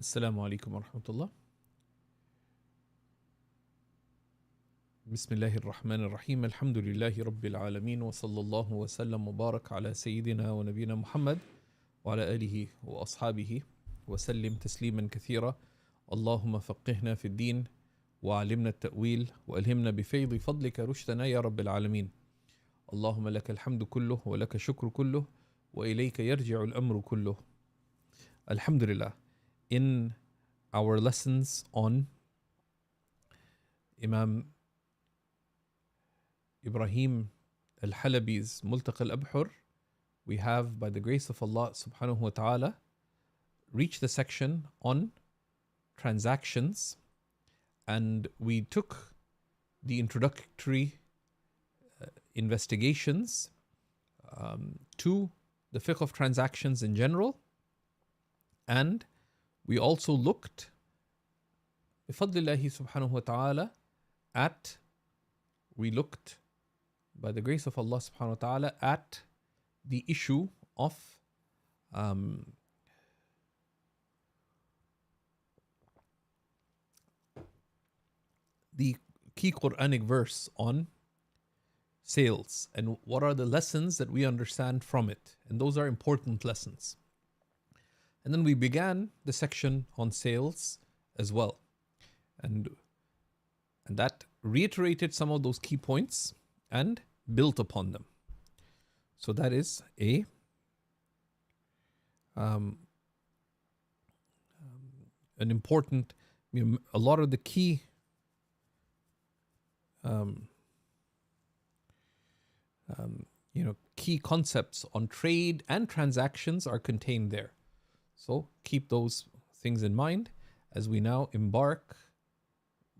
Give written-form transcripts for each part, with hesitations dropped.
Assalamu alaikum wa rahmatullah. Bismillahir Rahmanir Rahim. Alhamdulillahi Rabbil Alameen. Wa sallallahu wa sallam wa barak ala Sayyidina wa Nabina Muhammad wa ala alihi wa ashabihi wa sallim tasliman kathira. Allahumma faqihna fi din wa alimna at-ta'wil wa alhimna bi faydi fadlika rushdana ya Rabbil Alameen. Allahumma laka alhamdu kulluh wa laka shukru kulluh wa ilayka yarji'u al-amru kulluh. Alhamdulillah. In our lessons on Imam Ibrahim al-Halabi's Multaqa al-Abhur, we have, by the grace of Allah subhanahu wa ta'ala, reached the section on transactions, and we took the introductory investigations to the fiqh of transactions in general, and we also looked, bifadlillahi subhanahu wa ta'ala, by the grace of Allah subhanahu wa ta'ala, at the issue of the key Quranic verse on sales and what are the lessons that we understand from it. And those are important lessons. And then we began the section on sales as well. And that reiterated some of those key points and built upon them. So that is an important, a lot of the key key concepts on trade and transactions are contained there. So keep those things in mind as we now embark,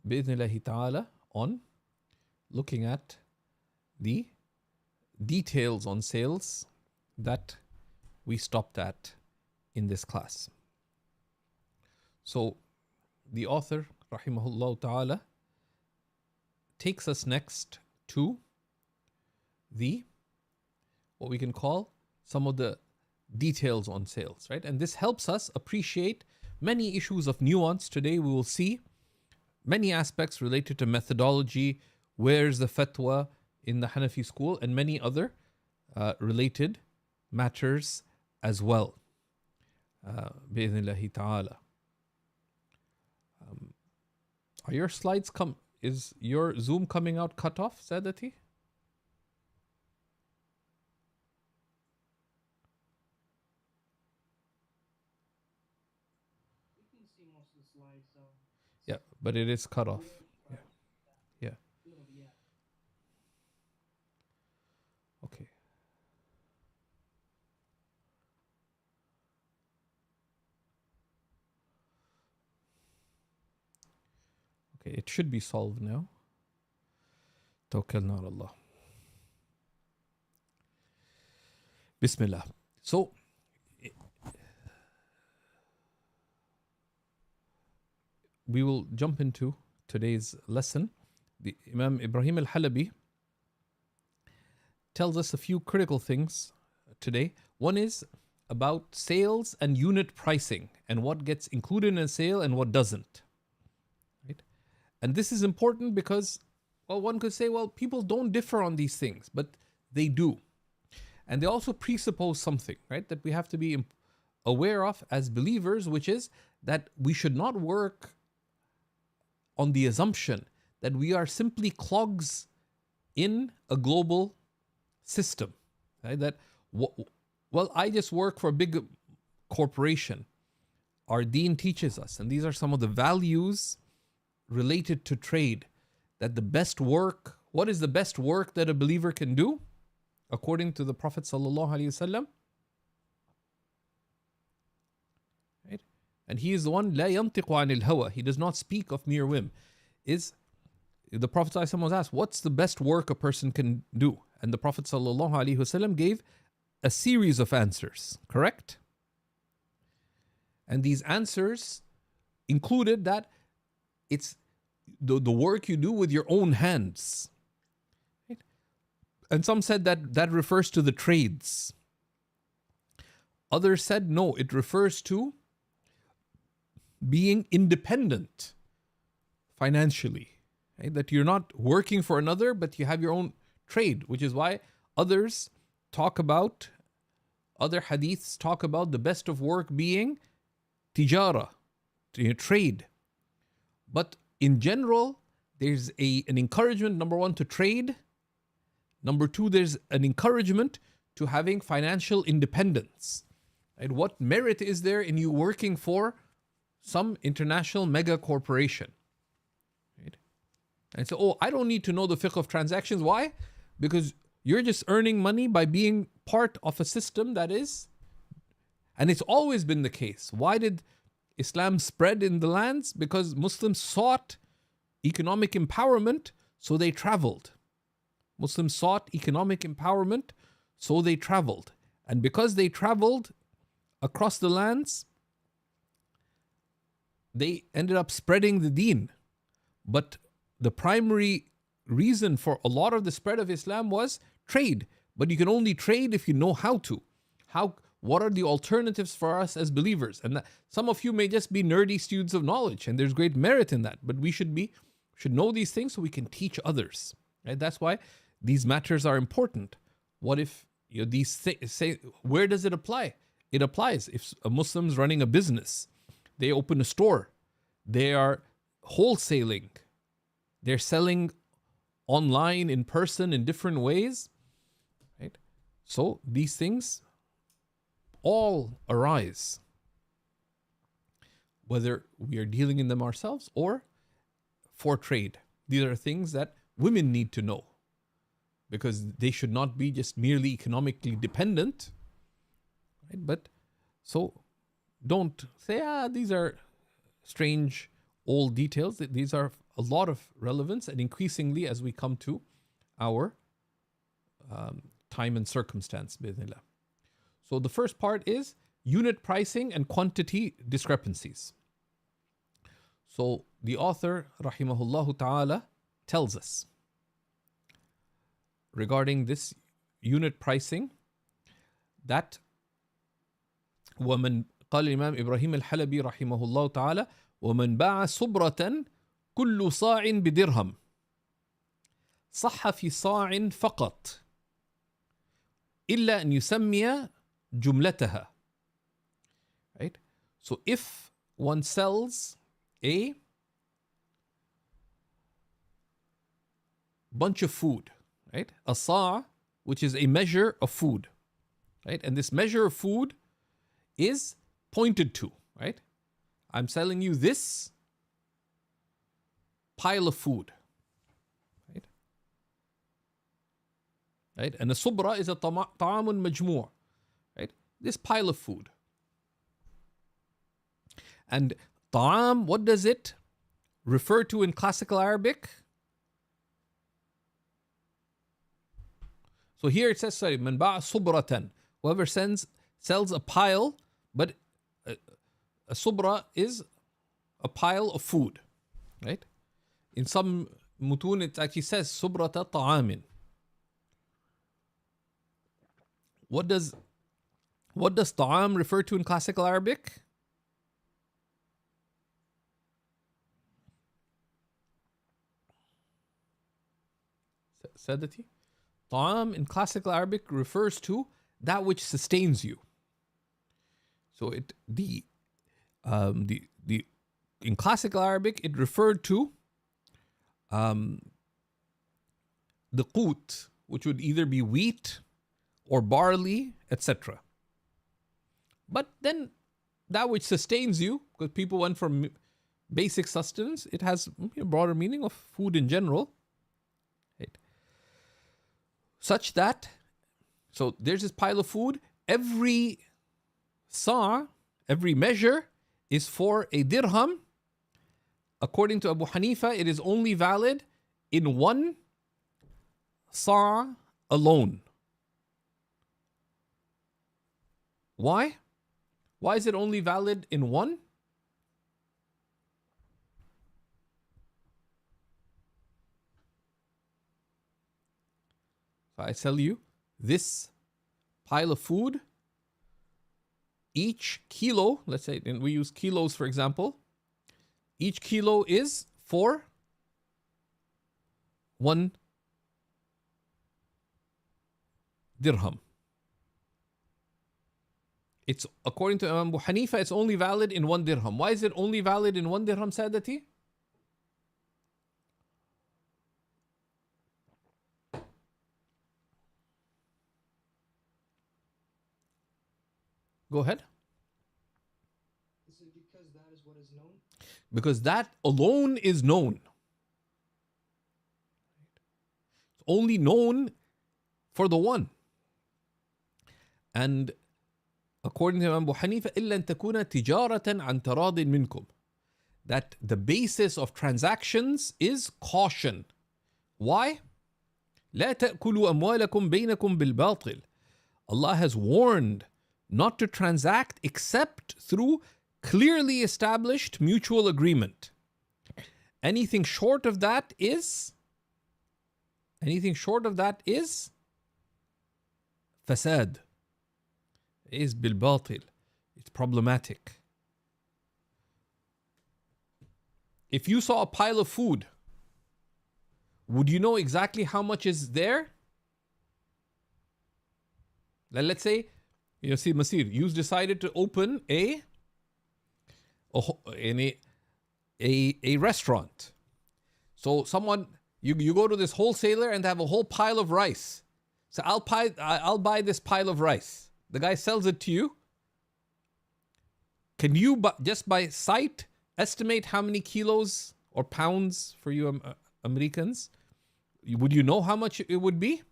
bi'idhnillahi ta'ala, on looking at the details on sales that we stopped at in this class. So the author, rahimahullah ta'ala, takes us next to what we can call some of the details on sales, right? And this helps us appreciate many issues of nuance. Today we will see many aspects related to methodology, where's the fatwa in the Hanafi school, and many other related matters as well. Bi'idhnillahi ta'ala. Are your slides is your Zoom coming out cut off, Sadati? Yeah, but it is cut off. Yeah. Okay. Okay, it should be solved now. Tawakkalna ala Allah. Bismillah. So, we will jump into today's lesson. The Imam Ibrahim al-Halabi tells us a few critical things today. One is about sales and unit pricing and what gets included in a sale and what doesn't. Right? And this is important because, well, one could say, well, people don't differ on these things, but they do. And they also presuppose something, right, that we have to be aware of as believers, which is that we should not work on the assumption that we are simply clogs in a global system. Right? That, well, I just work for a big corporation. Our deen teaches us, and these are some of the values related to trade, that the best work, what is the best work that a believer can do? According to the Prophet sallallahu alaihi wasallam, right? And he is the one, لا ينطق عن الهوى. He does not speak of mere whim. Is the Prophet sallallahu alaihi wasallam was asked, what's the best work a person can do? And the Prophet sallallahu alaihi wasallam gave a series of answers, correct? And these answers included that it's the work you do with your own hands. And some said that that refers to the trades. Others said, no, it refers to being independent financially, right? That you're not working for another, but you have your own trade, which is why other hadiths talk about the best of work being tijara, trade. But in general, there's an encouragement, number one, to trade. Number two, there's an encouragement to having financial independence. Right? What merit is there in you working for some international mega corporation? Right? And so, I don't need to know the fiqh of transactions. Why? Because you're just earning money by being part of a system that is, and it's always been the case. Why did Islam spread in the lands? Because Muslims sought economic empowerment, so they traveled. Muslims sought economic empowerment, so they traveled. And because they traveled across the lands, they ended up spreading the deen. But the primary reason for a lot of the spread of Islam was trade. But you can only trade if you know how to. What are the alternatives for us as believers? And some of you may just be nerdy students of knowledge, and there's great merit in that. But we should know these things so we can teach others. Right? That's why these matters are important. What if where does it apply? It applies if a Muslim's running a business, they open a store, they are wholesaling, they're selling online, in person, in different ways. Right? So these things all arise, whether we are dealing in them ourselves or for trade. These are things that women need to know, because they should not be just merely economically dependent. Right? But so don't say, these are strange old details. These are a lot of relevance, and increasingly as we come to our time and circumstance, bi'idhnillah. So the first part is unit pricing and quantity discrepancies. So the author, rahimahullah ta'ala, tells us regarding this unit pricing that ومن قال الإمام إبراهيم الحلبي رحمه الله تعالى ومن باع صبرة كل صاع بدرهم صح في صاع فقط إلا أن يسمي جملتها. Right? So if one sells a bunch of food, right? A sa', which is a measure of food, right? And this measure of food is pointed to, right? I'm selling you this pile of food, right? Right? And a subra is a ta'amun majmu', right? This pile of food. And ta'am, what does it refer to in classical Arabic? So here it says, sorry, man ba'a subratan. Whoever sells a pile, but a subra is a pile of food, right? In some mutun, it actually says subrata ta'amin. What does ta'am refer to in classical Arabic? Sadati? Ta'am in classical Arabic refers to that which sustains you. So in classical Arabic, it referred to the qut, which would either be wheat or barley, etc. But then that which sustains you, because people went from basic sustenance, it has a broader meaning of food in general. Right? Such that, so there's this pile of food, every sa', every measure is for a dirham. According to Abu Hanifa, it is only valid in one sa' alone. Why? Why is it only valid in one? So I tell you, this pile of food, each kilo, let's say, and we use kilos for example, Each kilo is for 1 dirham. It's according to Imam Abu Hanifa, it's only valid in 1 dirham. Why is it only valid in 1 dirham, Sadati? Go ahead. Is it because that is what is known? Because that alone is known. It's only known for the one. And according to Imam Abu Hanifa, إِلَّا أَن تَكُونَ تِجَارَةً عَن تَرَاضٍ مِنْكُمْ. That the basis of transactions is caution. Why? لَا تَأْكُلُوا أَمْوَالَكُمْ بَيْنَكُمْ بِالْبَاطِلِ. Allah has warned not to transact except through clearly established mutual agreement. Anything short of that is fasad. Is bilbatil. It's problematic. If you saw a pile of food, would you know exactly how much is there? Let's say, see, Masir, you decided to open a restaurant. So you go to this wholesaler and they have a whole pile of rice. So I'll buy this pile of rice. The guy sells it to you. Can you just by sight estimate how many kilos or pounds for you Americans? Would you know how much it would be?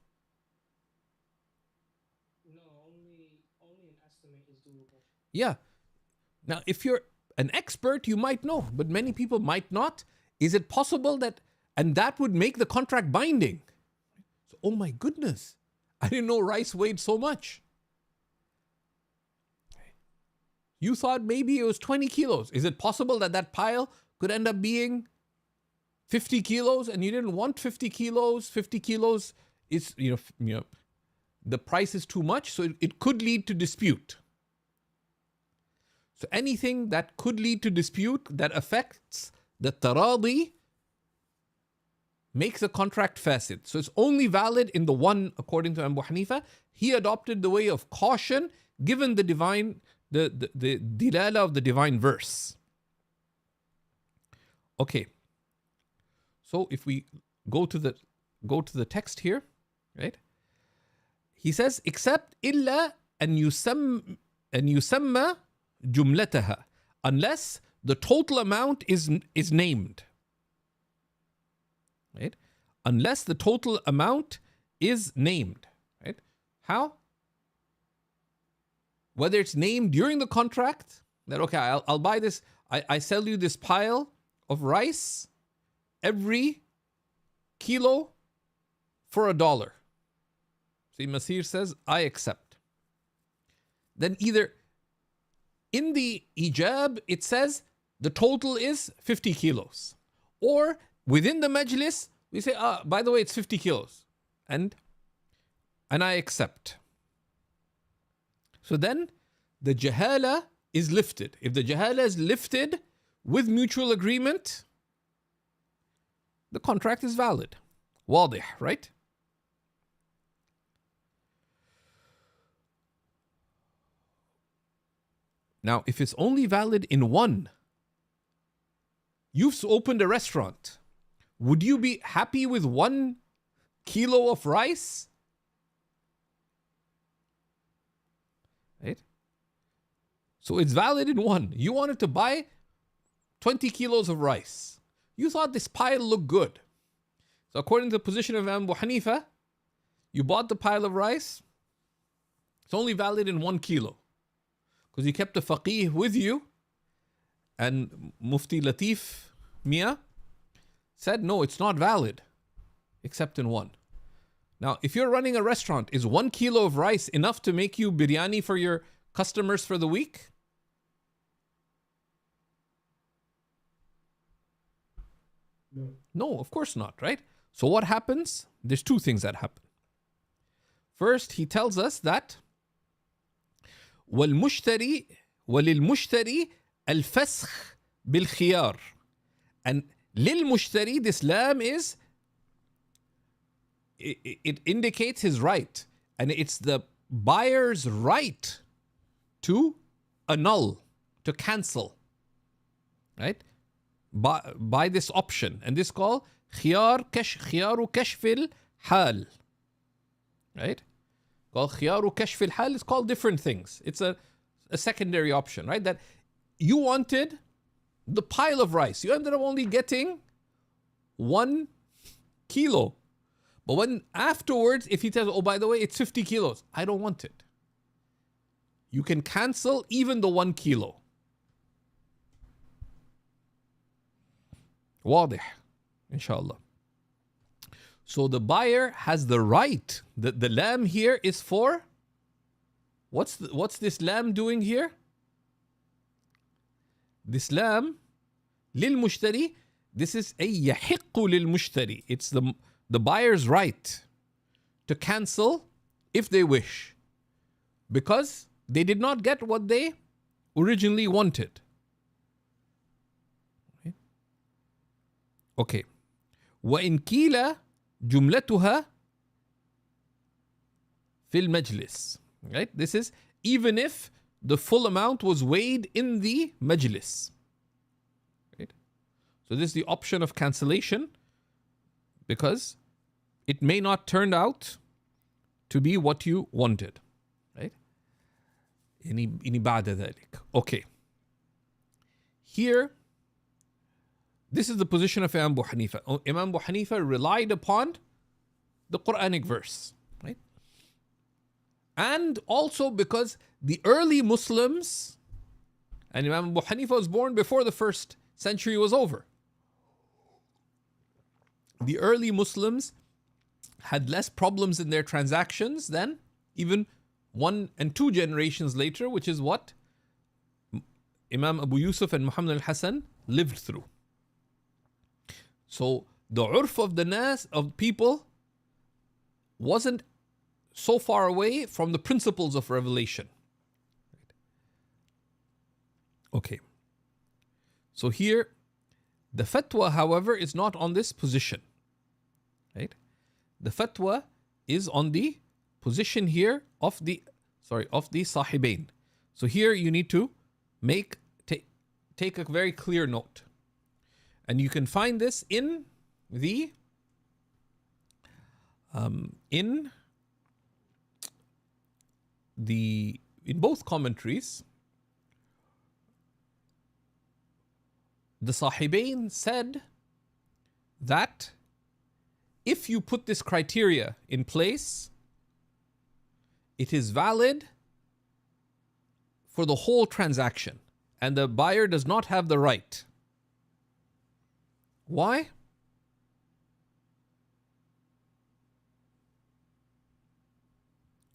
No, only an estimate is doable. Yeah. Now, if you're an expert, you might know, but many people might not. Is it possible and that would make the contract binding? So, oh my goodness, I didn't know rice weighed so much. You thought maybe it was 20 kilos. Is it possible that pile could end up being 50 kilos and you didn't want 50 kilos? 50 kilos is, the price is too much, so it could lead to dispute. So anything that could lead to dispute that affects the taradi makes a contract fasid. So it's only valid in the one, according to Abu Hanifa. He adopted the way of caution given the divine, the dilala of the divine verse. Okay. So if we go to the text here, right? He says, except illa an yusamma jumlataha, unless the total amount is named. Right? Unless the total amount is named. Right? How? Whether it's named during the contract, that okay, I'll buy this, I sell you this pile of rice every kilo for $1. See, Masir says, I accept. Then either in the ijab, it says the total is 50 kilos. Or within the majlis, we say, by the way, it's 50 kilos. And I accept. So then the jahala is lifted. If the jahala is lifted with mutual agreement, the contract is valid. Wadih, right? Now, if it's only valid in one, you've opened a restaurant. Would you be happy with 1 kilo of rice? Right? So it's valid in one. You wanted to buy 20 kilos of rice. You thought this pile looked good. So according to the position of Imam Abu Hanifa, you bought the pile of rice. It's only valid in 1 kilo. Because you kept the faqih with you, and Mufti Latif Mia said, no, it's not valid, except in one. Now, if you're running a restaurant, is 1 kilo of rice enough to make you biryani for your customers for the week? No. No, of course not, right? So what happens? There's 2 things that happen. First, he tells us that وَلِلْمُشْتَرِي الْفَسْخ بِالْخِيَارِ. And lil mushtari, this lam is, it indicates his right. And it's the buyer's right to annul, to cancel, right? By this option. And this is called khiyaru kashfil hal, right? Called khiyaru kashfil hal is called different things. It's a secondary option, right? That you wanted the pile of rice. You ended up only getting 1 kilo. But when afterwards, if he tells, oh, by the way, it's 50 kilos, I don't want it. You can cancel even the 1 kilo. واضح, inshallah. So the buyer has the right. The lamb here is for, what's this lamb doing here? This lamb, lil mushtari, this is a yahiqqu lil mushtari. It's the buyer's right to cancel if they wish, because they did not get what they originally wanted. Okay. وإن كيل جملتها في المجلس. Right? This is even if the full amount was weighed in the majlis. Right? So this is the option of cancellation, because it may not turn out to be what you wanted. Right? إني بعد ذلك. Okay. Here, this is the position of Imam Abu Hanifa. Imam Abu Hanifa relied upon the Quranic verse, right? And also because the early Muslims, and Imam Abu Hanifa was born before the first century was over. The early Muslims had less problems in their transactions than even 1 and 2 generations later, which is what Imam Abu Yusuf and Muhammad al-Hasan lived through. So the urf of the nas, of people, wasn't so far away from the principles of revelation. Okay. So here, the fatwa, however, is not on this position. Right? The fatwa is on the position here of the sahibain. So here you need to take a very clear note. And you can find this in both commentaries. The Sahibain said that if you put this criteria in place, it is valid for the whole transaction, and the buyer does not have the right. Why?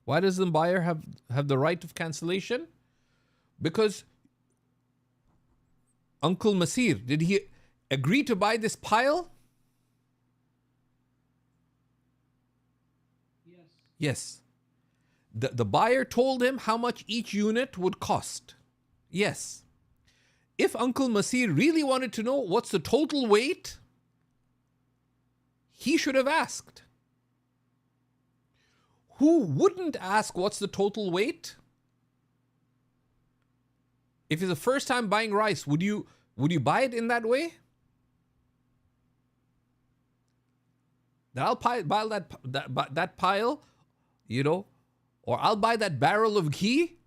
Why does the buyer have the right of cancellation? Because Uncle Masir, did he agree to buy this pile? Yes. Yes. The buyer told him how much each unit would cost. Yes. If Uncle Masir really wanted to know what's the total weight, he should have asked. Who wouldn't ask what's the total weight? If it's the first time buying rice, would you buy it in that way? That I'll buy that pile, or I'll buy that barrel of ghee,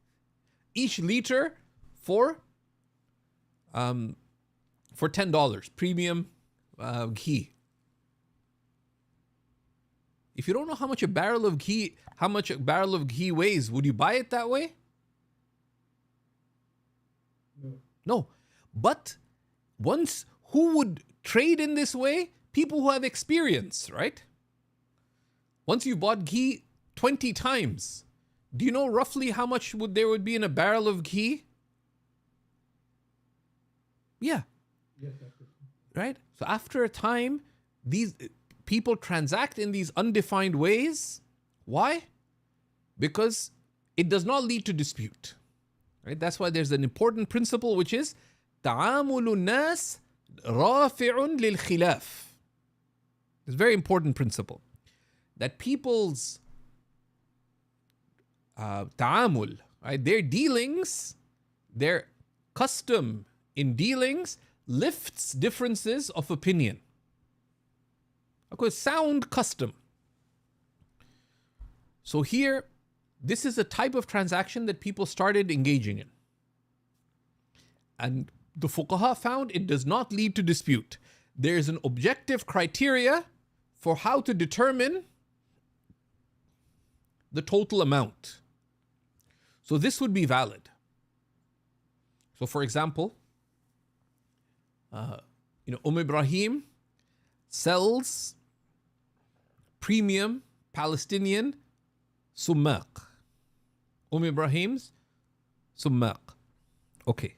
each liter for $10, premium ghee. If you don't know how much a barrel of ghee weighs, would you buy it that way? No. But who would trade in this way? People who have experience, right? Once you bought ghee 20 times, do you know roughly how much there would be in a barrel of ghee? Yeah. Yes, right? So after a time, these people transact in these undefined ways. Why? Because it does not lead to dispute. Right? That's why there's an important principle, which is ta'amulun nas رافع للخلاف. It's a very important principle that people's ta'amul, right, their dealings, their custom in dealings lifts differences of opinion. Okay, sound custom. So here, this is a type of transaction that people started engaging in. And the fuqaha found it does not lead to dispute. There is an objective criteria for how to determine the total amount. So this would be valid. So for example, Ibrahim sells premium Palestinian summaq. Ibrahim's summaq. Okay.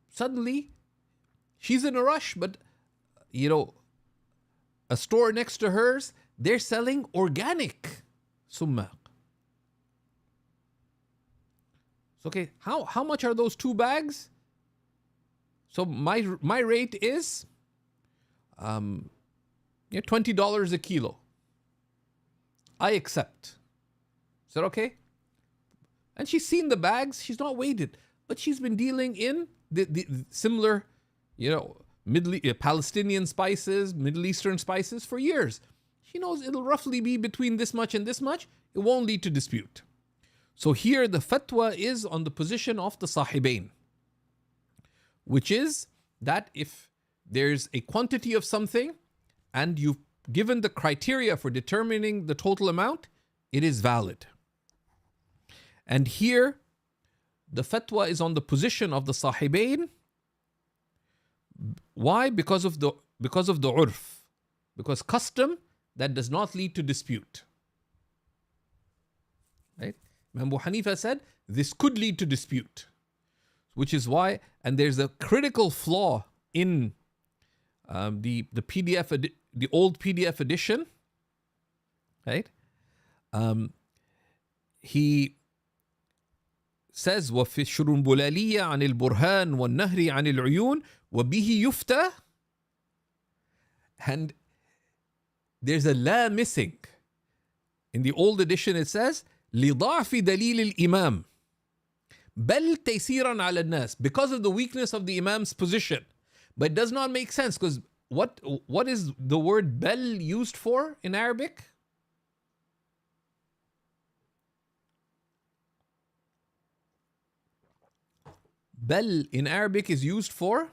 Suddenly, she's in a rush, but a store next to hers, they're selling organic summaq. So, okay, how much are those 2 bags? So my rate is $20 a kilo. I accept. Is that okay? And she's seen the bags. She's not weighed it, but she's been dealing in the similar, Palestinian spices, Middle Eastern spices for years. She knows it'll roughly be between this much and this much. It won't lead to dispute. So here the fatwa is on the position of the sahibain, which is that if there's a quantity of something and you've given the criteria for determining the total amount, it is valid. And here the fatwa is on the position of the sahibain. Why? Because of the urf. Because custom that does not lead to dispute. Right? Imam Abu Hanifa said this could lead to dispute. Which is why, and there's a critical flaw in the PDF, the old PDF edition, right? He says وفي الشرنبلالية عن البرهان والنهر عن العيون وبه يفتى, and there's a la missing. In the old edition it says لضعف دليل الإمام بل تيسيرا على الناس, because of the weakness of the Imam's position. But it does not make sense, because what is the word bel used for in Arabic? Bel in Arabic is used for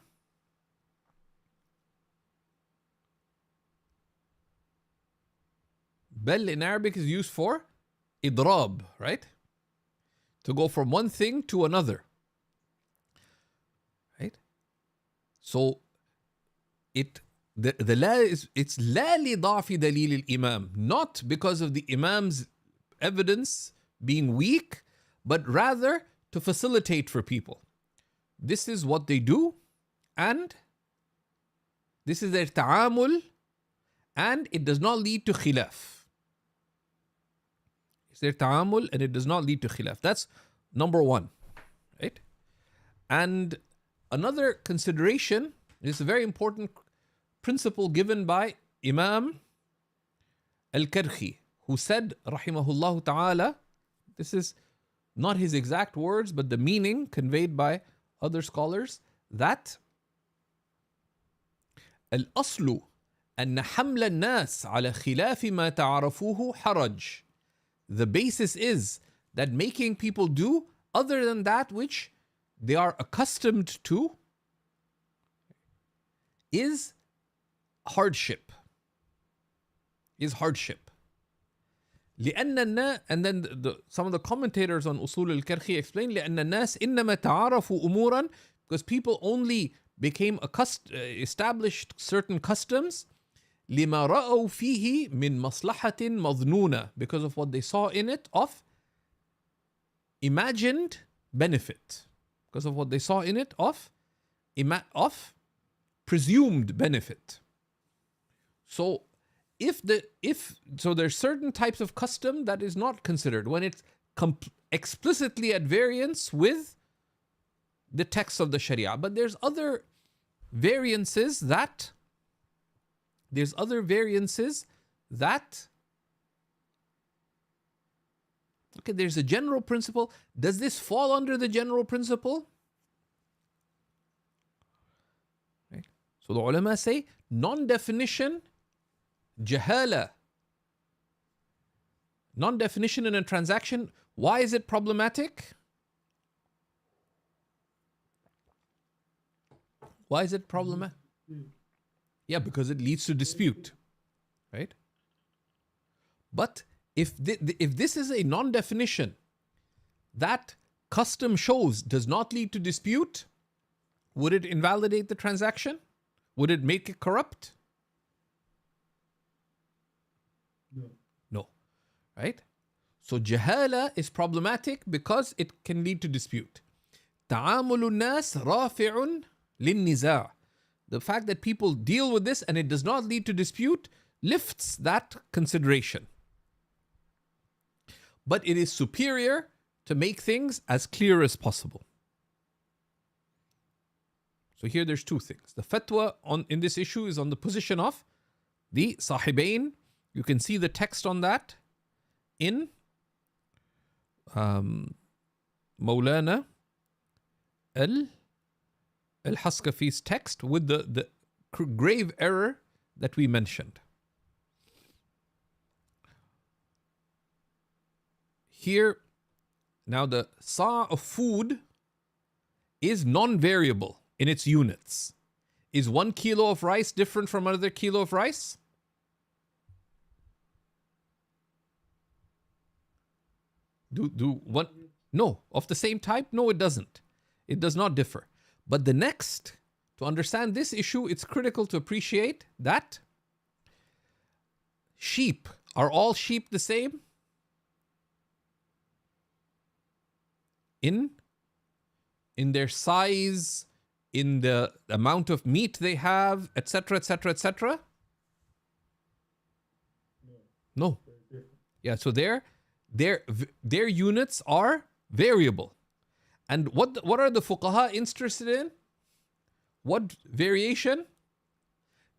idrab, right? To go from one thing to another. Right? So the la is, it's la li da'fi dalil al-imam, not because of the imam's evidence being weak, but rather to facilitate for people. This is what they do, and this is their ta'amul, and it does not lead to khilaf. It's their ta'amul, and it does not lead to khilaf. That's number one, right? And another consideration is a very important principle given by Imam al-Karhi, who said, rahimahullah ta'ala, this is not his exact words, but the meaning conveyed by other scholars, that al-aslu أن حمل الناس على خلاف ما تعرفوه حرج. The basis is that making people do other than that which they are accustomed to is hardship. لأن الناس, and then some of the commentators on Usul al-Karhi explain, لأن الناس إنما تعارفوا أمورا, because people only became established certain customs لما رأوا فيه من مصلحة مظنونة, because of what they saw in it of imagined benefit, because of what they saw in it of presumed benefit. So there's certain types of custom that is not considered when it's explicitly at variance with the text of the Sharia. But there's other variances that okay, there's a general principle. Does this fall under the general principle? Right. So the ulama say non-definition, jahala. Non-definition in a transaction, why is it problematic? Why is it problematic? Yeah, because it leads to dispute, right? But if this is a non-definition that custom shows does not lead to dispute, would it invalidate the transaction? Would it make it corrupt? No, right? So jahala is problematic because it can lead to dispute. تعامل الناس رافع للنزاع. The fact that people deal with this and it does not lead to dispute lifts that consideration. But it is superior to make things as clear as possible. So here there's two things. The fatwa in this issue is on the position of the Sahibain. You can see the text on that in Maulana al-Haskafi's text with the grave error that we mentioned. Here, now the sa of food is non-variable in its units. Is 1 kilo of rice different from another kilo of rice? No, of the same type? No, it doesn't. It does not differ. But the next, to understand this issue, it's critical to appreciate that sheep, are all sheep the same? In their size, in the amount of meat they have, etc., etc., etc.? No. Yeah, so their units are variable. And what are the fuqaha interested in? What variation?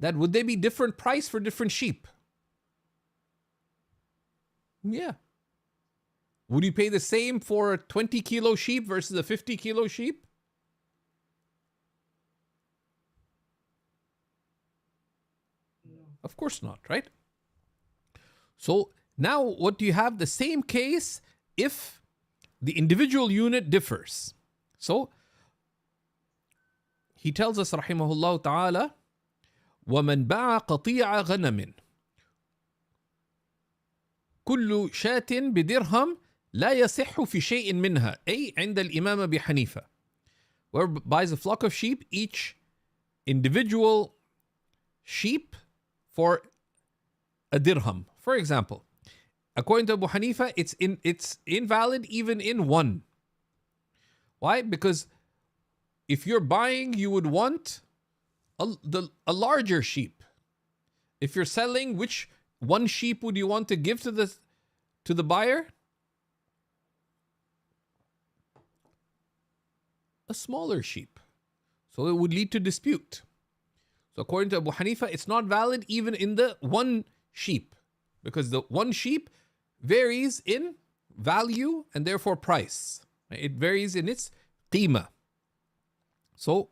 That would they be different price for different sheep? Yeah. Would you pay the same for a 20 kilo sheep versus a 50 kilo sheep? No. Of course not, right? So now what do you have? The same case if the individual unit differs. So he tells us rahimahullah ta'ala, وَمَنْ بَاعَ قَطِيعَ غَنَمٍ كل شاة بدرهم لا يصح في شيء منها أي عند الإمام أبي حنيفة. Whoever buys a flock of sheep, each individual sheep for a dirham. For example, according to Abu Hanifa, it's invalid even in one. Why? Because if you're buying, you would want a larger sheep. If you're selling, which one sheep would you want to give to the buyer? A smaller sheep. So it would lead to dispute. So according to Abu Hanifa, it's not valid even in the one sheep, because the one sheep varies in value and therefore price. It varies in its qima. So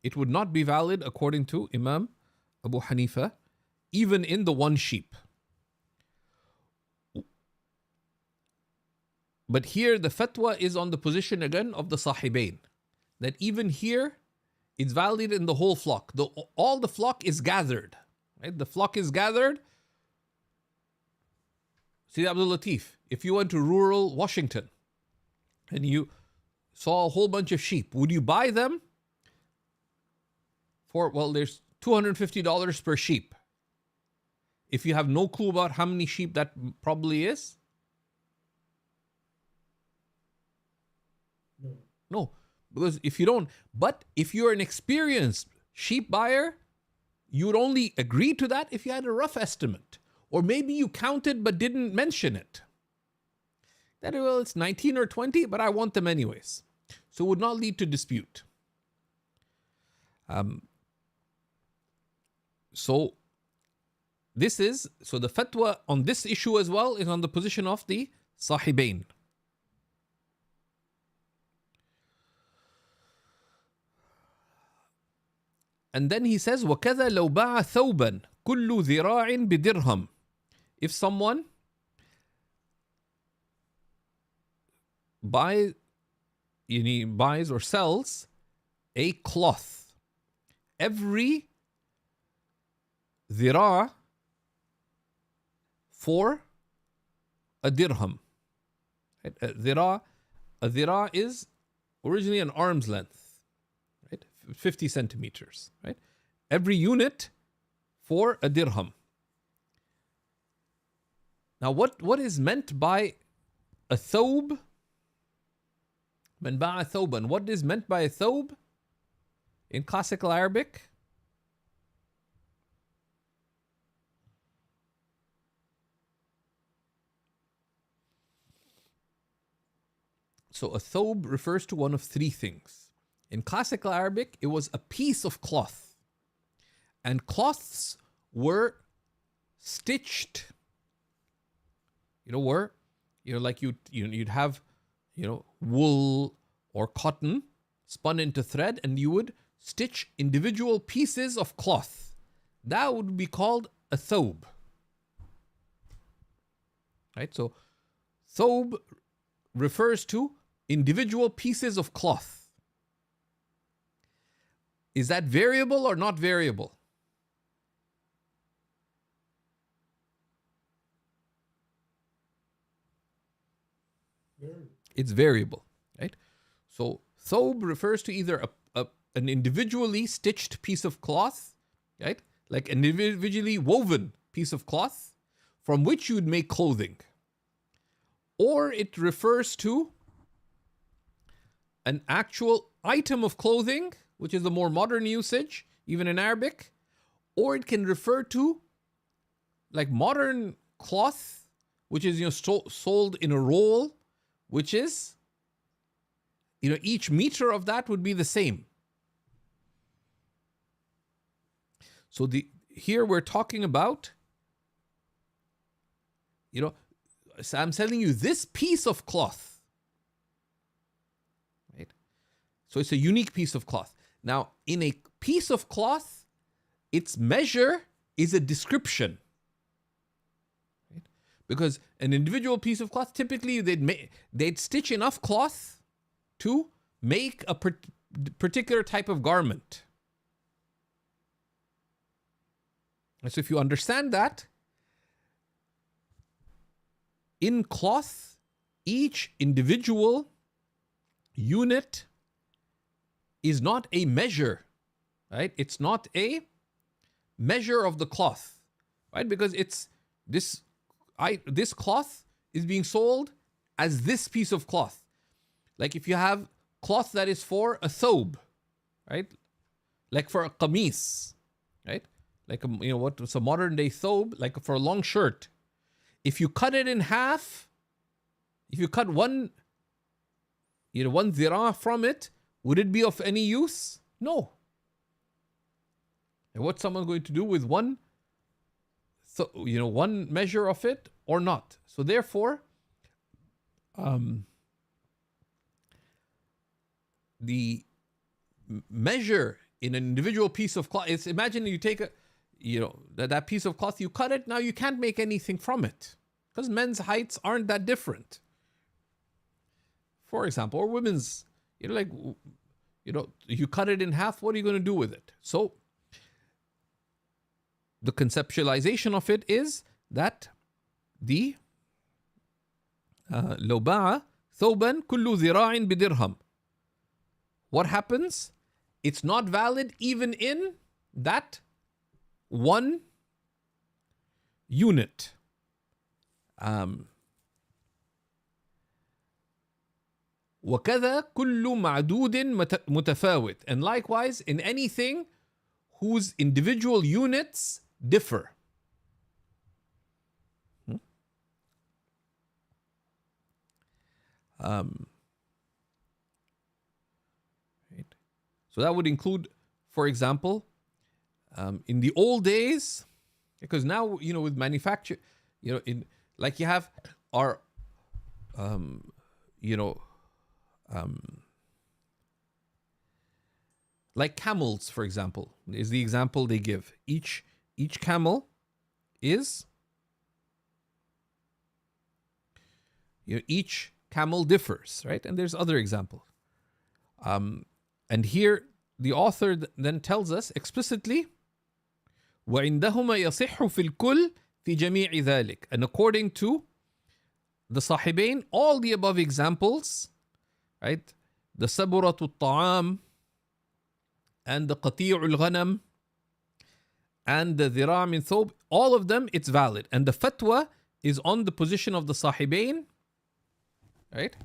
it would not be valid according to Imam Abu Hanifa, even in the one sheep. But here the fatwa is on the position again of the Sahibain, that even here it's valid in the whole flock. All the flock is gathered. Right? The flock is gathered. See, Abdul Latif, if you went to rural Washington and you saw a whole bunch of sheep, would you buy them for, well, there's $250 per sheep. If you have no clue about how many sheep that probably is? No, because if you don't, but if you're an experienced sheep buyer, you would only agree to that if you had a rough estimate. Or maybe you counted but didn't mention it. That, well, it's 19 or 20, but I want them anyways. so it would not lead to dispute. So the fatwa on this issue as well is on the position of the Sahibain. And then he says, وَكَذَا لَوْ بَاعَ ثَوْبًا كُلُّ ذِرَاعٍ بِدِرْهَمٍ. If someone buys or sells a cloth, every dhira for a dirham. A dhira is originally an arm's length, right? 50 centimeters, right? Every unit for a dirham. Now, what is meant by a thawb? Man ba'a thawban. What is meant by a thawb in classical Arabic? So a thawb refers to one of three things. In classical Arabic, it was a piece of cloth. And cloths were stitched, like you'd have, wool or cotton spun into thread, and you would stitch individual pieces of cloth. That would be called a thawb. Right? So thawb refers to individual pieces of cloth. Is that variable or not variable? It's variable, right? So thawb refers to either an individually stitched piece of cloth, right? Like an individually woven piece of cloth from which you'd make clothing. Or it refers to an actual item of clothing, which is the more modern usage, even in Arabic. Or it can refer to like modern cloth, which is sold in a roll, which is, each meter of that would be the same. So here we're talking about, so I'm telling you this piece of cloth, right? So it's a unique piece of cloth. Now, in a piece of cloth, its measure is a description. Because an individual piece of cloth, typically they'd stitch enough cloth to make a particular type of garment. And so if you understand that, in cloth, each individual unit is not a measure, right? It's not a measure of the cloth, right? Because it's this cloth is being sold as this piece of cloth. Like if you have cloth that is for a thawb, right? Like for a qamis, right? Like what's a modern day thawb, like for a long shirt. If you cut it in half, if you cut one dhira from it, would it be of any use? No. And what's someone going to do with one measure of it or not? So therefore, the measure in an individual piece of cloth, imagine you take that piece of cloth, you cut it, now you can't make anything from it because men's heights aren't that different, for example, or women's, you cut it in half, what are you going to do with it? So the conceptualization of it is that the لو باع ثوبا كل ذراع بدرهم. What happens? It's not valid even in that one unit. وكذا كل معدود متفاوت. And likewise, in anything whose individual units differ. So that would include, for example, in the old days, because now, with manufacture, in like you have our, you know, like camels, for example, is the example they give. Each camel is, each camel differs, right? And there's other examples. And here the author then tells us explicitly, وَعِنْدَهُمَا يَصِحُّ فِي الْكُلِّ فِي جَمِيعِ ذَلِكَ. And according to the Sahibain, all the above examples, right? The saburat al-ta'am and the qati' al-ghanam and the dhira' min thob, all of them, it's valid. And the fatwa is on the position of the Sahibain, right?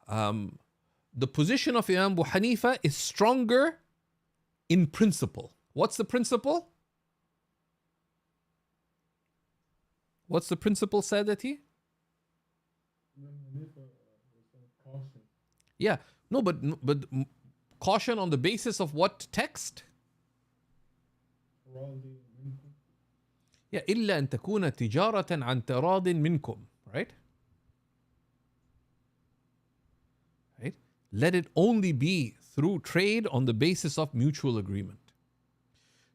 The position of Imam Abu Hanifa is stronger in principle. What's the principle? What's the principle, Sadati? Caution. Yeah, no, but caution on the basis of what text? Yeah, إلا أن تكون تجارة عن تراض منكم, right? Right? Let it only be through trade on the basis of mutual agreement.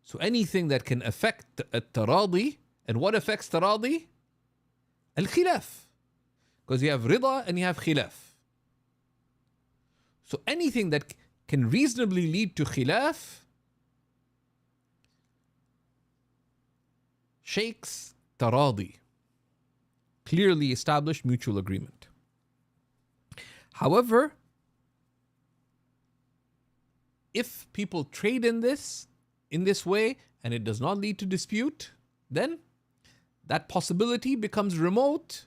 So anything that can affect التراضي, and what affects تراضي? الخلاف. Because you have rida and you have khilaf. So anything that can reasonably lead to khilaf, sheikh's taradi, clearly established mutual agreement. However, if people trade in this way and it does not lead to dispute, then that possibility becomes remote,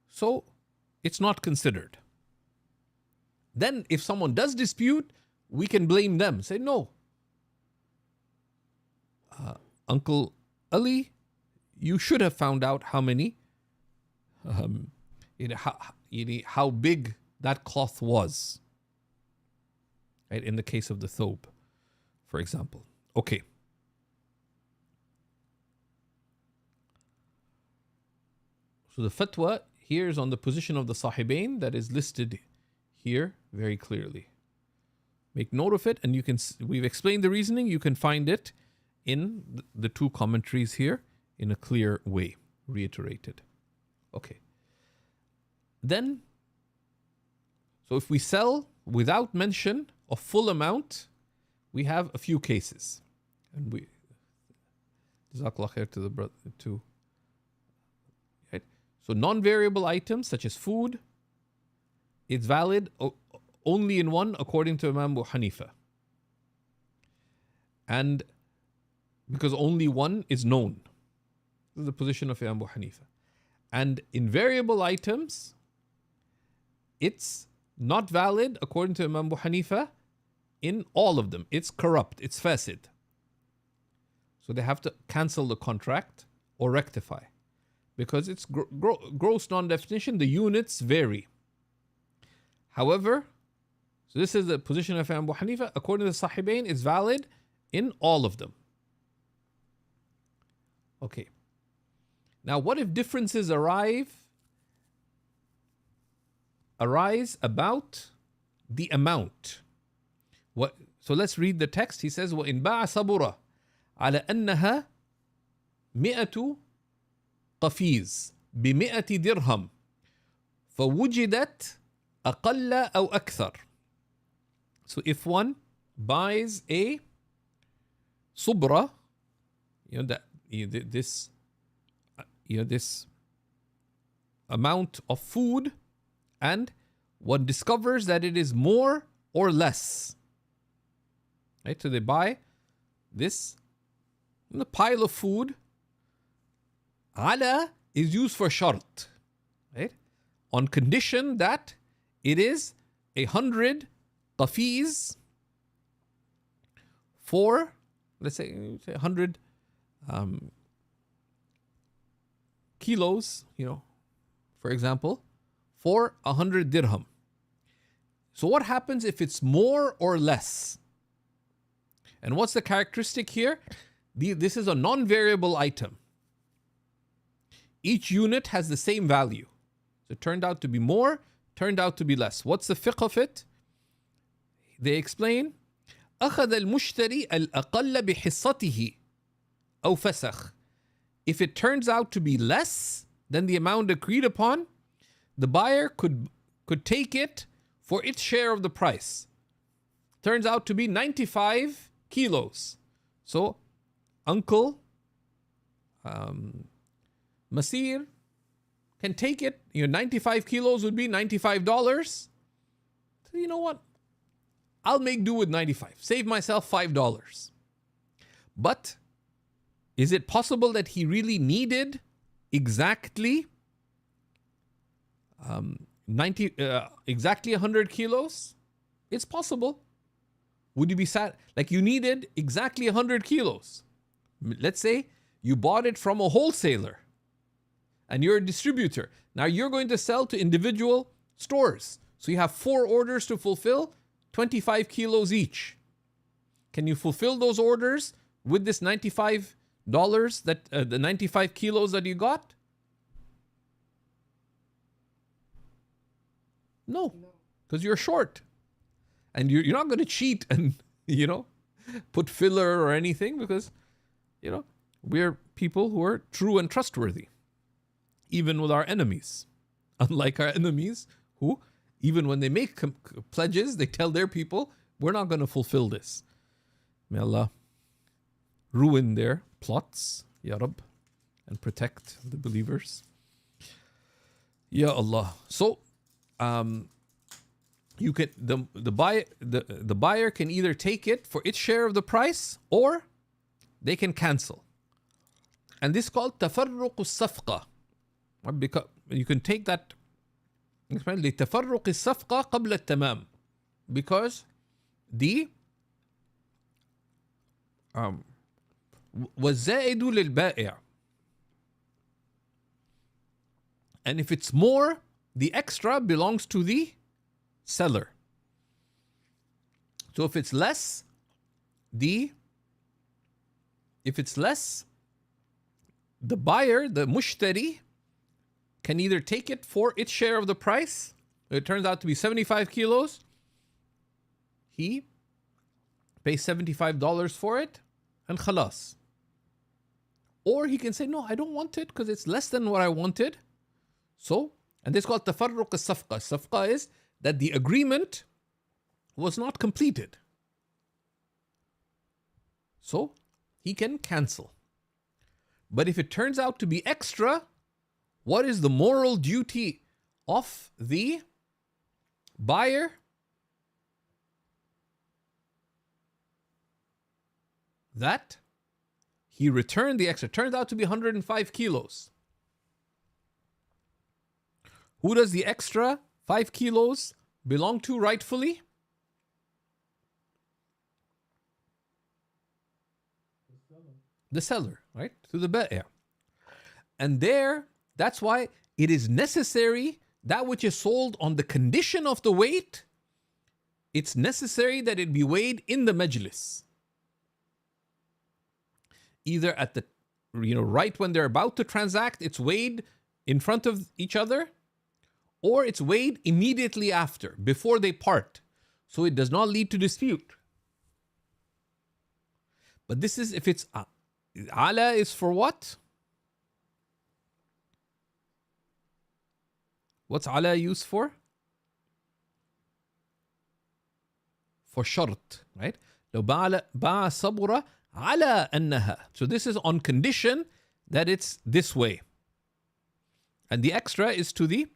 so it's not considered. Then if someone does dispute, we can blame them. Say, no, Uncle Ali, you should have found out how many, how big that cloth was. Right? In the case of the thobe, for example. Okay. So the fatwa here is on the position of the Sahibain that is listed here very clearly. Make note of it, and we've explained the reasoning. You can find it in the two commentaries here in a clear way, reiterated. Okay. Then, so if we sell without mention of full amount, we have a few cases. And we, Jazakallah khair to the brother too. Right? So non-variable items such as food, it's valid only in one according to Imam Abu Hanifa. And because only one is known. This is the position of Imam Abu Hanifa. And in variable items, it's not valid according to Imam Abu Hanifa in all of them. It's corrupt, it's fasid. So they have to cancel the contract or rectify. Because it's gross non-definition, the units vary. However, so this is the position of Imam Abu Hanifa. According to the Sahibain, it's valid in all of them. Okay. Now, what if differences arise about the amount? So let's read the text. He says, وَإِنْ بَاعَ صَبُرَ عَلَى أَنَّهَا 100 قفيز ب100 درهم فوجدت أقل أو أكثر. So if one buys a subra, this amount of food, and one discovers that it is more or less. Right? So they buy this pile of food. Ala is used for shart, right? On condition that it is 100 qafiz for, let's say 100 kilos, for example, for 100 dirham. So what happens if it's more or less? And what's the characteristic here? This is a non-variable item. Each unit has the same value. So it turned out to be more, turned out to be less. What's the fiqh of it? They explain, أخذ المشتري الأقل بحصته أو فسخ. If it turns out to be less than the amount agreed upon, the buyer could take it for its share of the price. Turns out to be 95 kilos. So, Uncle Masir can take it. 95 kilos would be $95. So, you know what? I'll make do with 95. Save myself $5. But is it possible that he really needed exactly 100 kilos? It's possible. Would you be sad? Like you needed exactly 100 kilos. Let's say you bought it from a wholesaler and you're a distributor. Now you're going to sell to individual stores. So you have 4 orders to fulfill, 25 kilos each. Can you fulfill those orders with this $95 that the 95 kilos that you got? No, because you're short. And you're not going to cheat and, put filler or anything because, we're people who are true and trustworthy, even with our enemies. Unlike our enemies who, even when they make pledges, they tell their people, we're not going to fulfill this. May Allah ruin their plots, Ya Rab, and protect the believers. Ya Allah. So, you can the buyer can either take it for its share of the price or they can cancel. And this is called تفرق الصفقة. Because you can take that لتفرق الصفقة قبل التمام, because the والزائد للبائع, and if it's more, the extra belongs to the seller. So if it's less, the buyer, the mushtari, can either take it for its share of the price. It turns out to be 75 kilos. He pays $75 for it and khalas. Or he can say, no, I don't want it because it's less than what I wanted. So, and this is called tafarruq al-safqa. Safqa is that the agreement was not completed. So, he can cancel. But if it turns out to be extra, what is the moral duty of the buyer? That he returned the extra. Turns out to be 105 kilos. Who does the extra 5 kilos belong to rightfully? The seller, right? To the ba'i'. And that's why it is necessary, that which is sold on the condition of the weight, it's necessary that it be weighed in the majlis. Either at the, right when they're about to transact, it's weighed in front of each other, or it's weighed immediately after, before they part, so it does not lead to dispute. But this is if it's ala is for what? What's ala used for? For shart, right? لو باع صبرة على أنها. So this is on condition that it's this way. And the extra is to the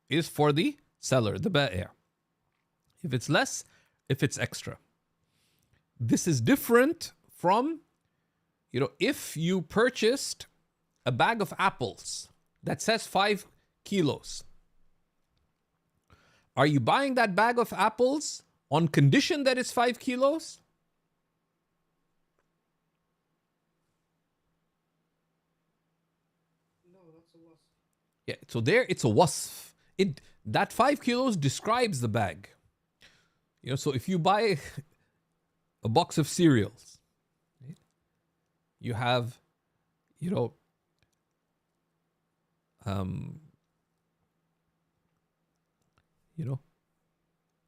is for the seller, the ba'i'. If it's less, if it's extra. This is different from, if you purchased a bag of apples that says 5 kilos. Are you buying that bag of apples on condition that it's 5 kilos? No, that's a wasf. Yeah, so there it's a wasf. that 5 kilos describes the bag. So if you buy a box of cereals, right, you have,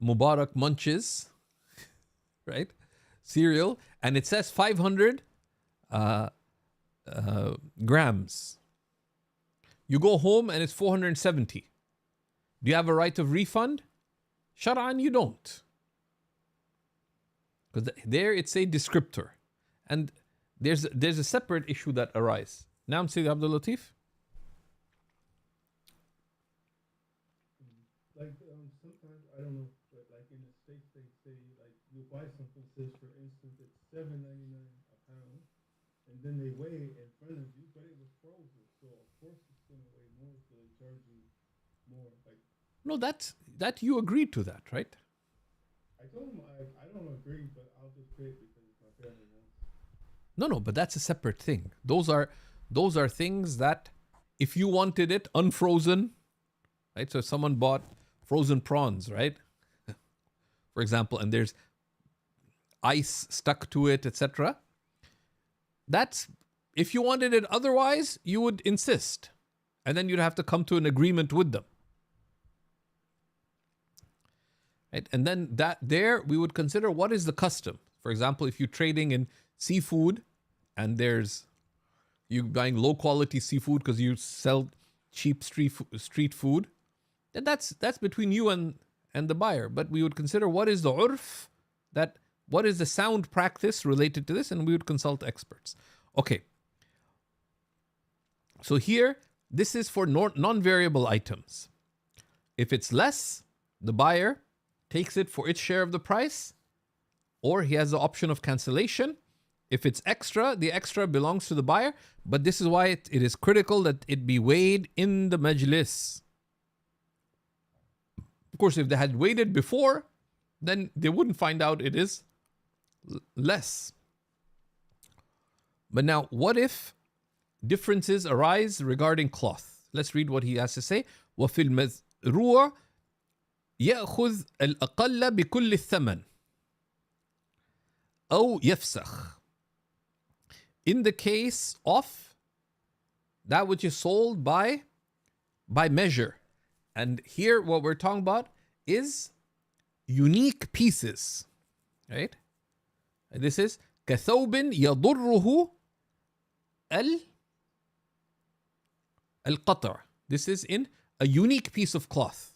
Mubarak Munches, right? Cereal, and it says 500 grams. You go home and it's 470. Do you have a right of refund? Shar'an, you don't. Because there it's a descriptor. And there's a separate issue that arises. Now, Sayyid Abdul Latif? Like sometimes, I don't know, but like in the States they say like you buy something, says for instance it's $7.99 a pound, and then they weigh it in front of you, but it was frozen, so of course it's gonna weigh more, so they charge you more. Like No, that you agreed to that, right? I told them I don't agree, but I'll just pay it because my family wants. No, but that's a separate thing. Those are things that if you wanted it unfrozen, right? So if someone bought frozen prawns, right? For example, and there's ice stuck to it, etc. That's if you wanted it otherwise, you would insist. And then you'd have to come to an agreement with them. Right? And then there we would consider what is the custom. For example, if you're trading in seafood and you buying low quality seafood because you sell cheap street food, then that's between you and the buyer. But we would consider what is the urf, what is the sound practice related to this, and we would consult experts. Okay. So here, this is for non-variable items. If it's less, the buyer takes it for its share of the price, or he has the option of cancellation. If it's extra, the extra belongs to the buyer. But this is why it is critical that it be weighed in the majlis. Of course, if they had weighed it before, then they wouldn't find out it is less. But now, what if differences arise regarding cloth? Let's read what he has to say. وَفِي الْمَذْرُوعِ يأخذ الأقل بكل الثمن أو يفسخ. In the case of that which is sold by measure. And here what we're talking about is unique pieces. Right? And this is كثوب يضره القطع. This is in a unique piece of cloth.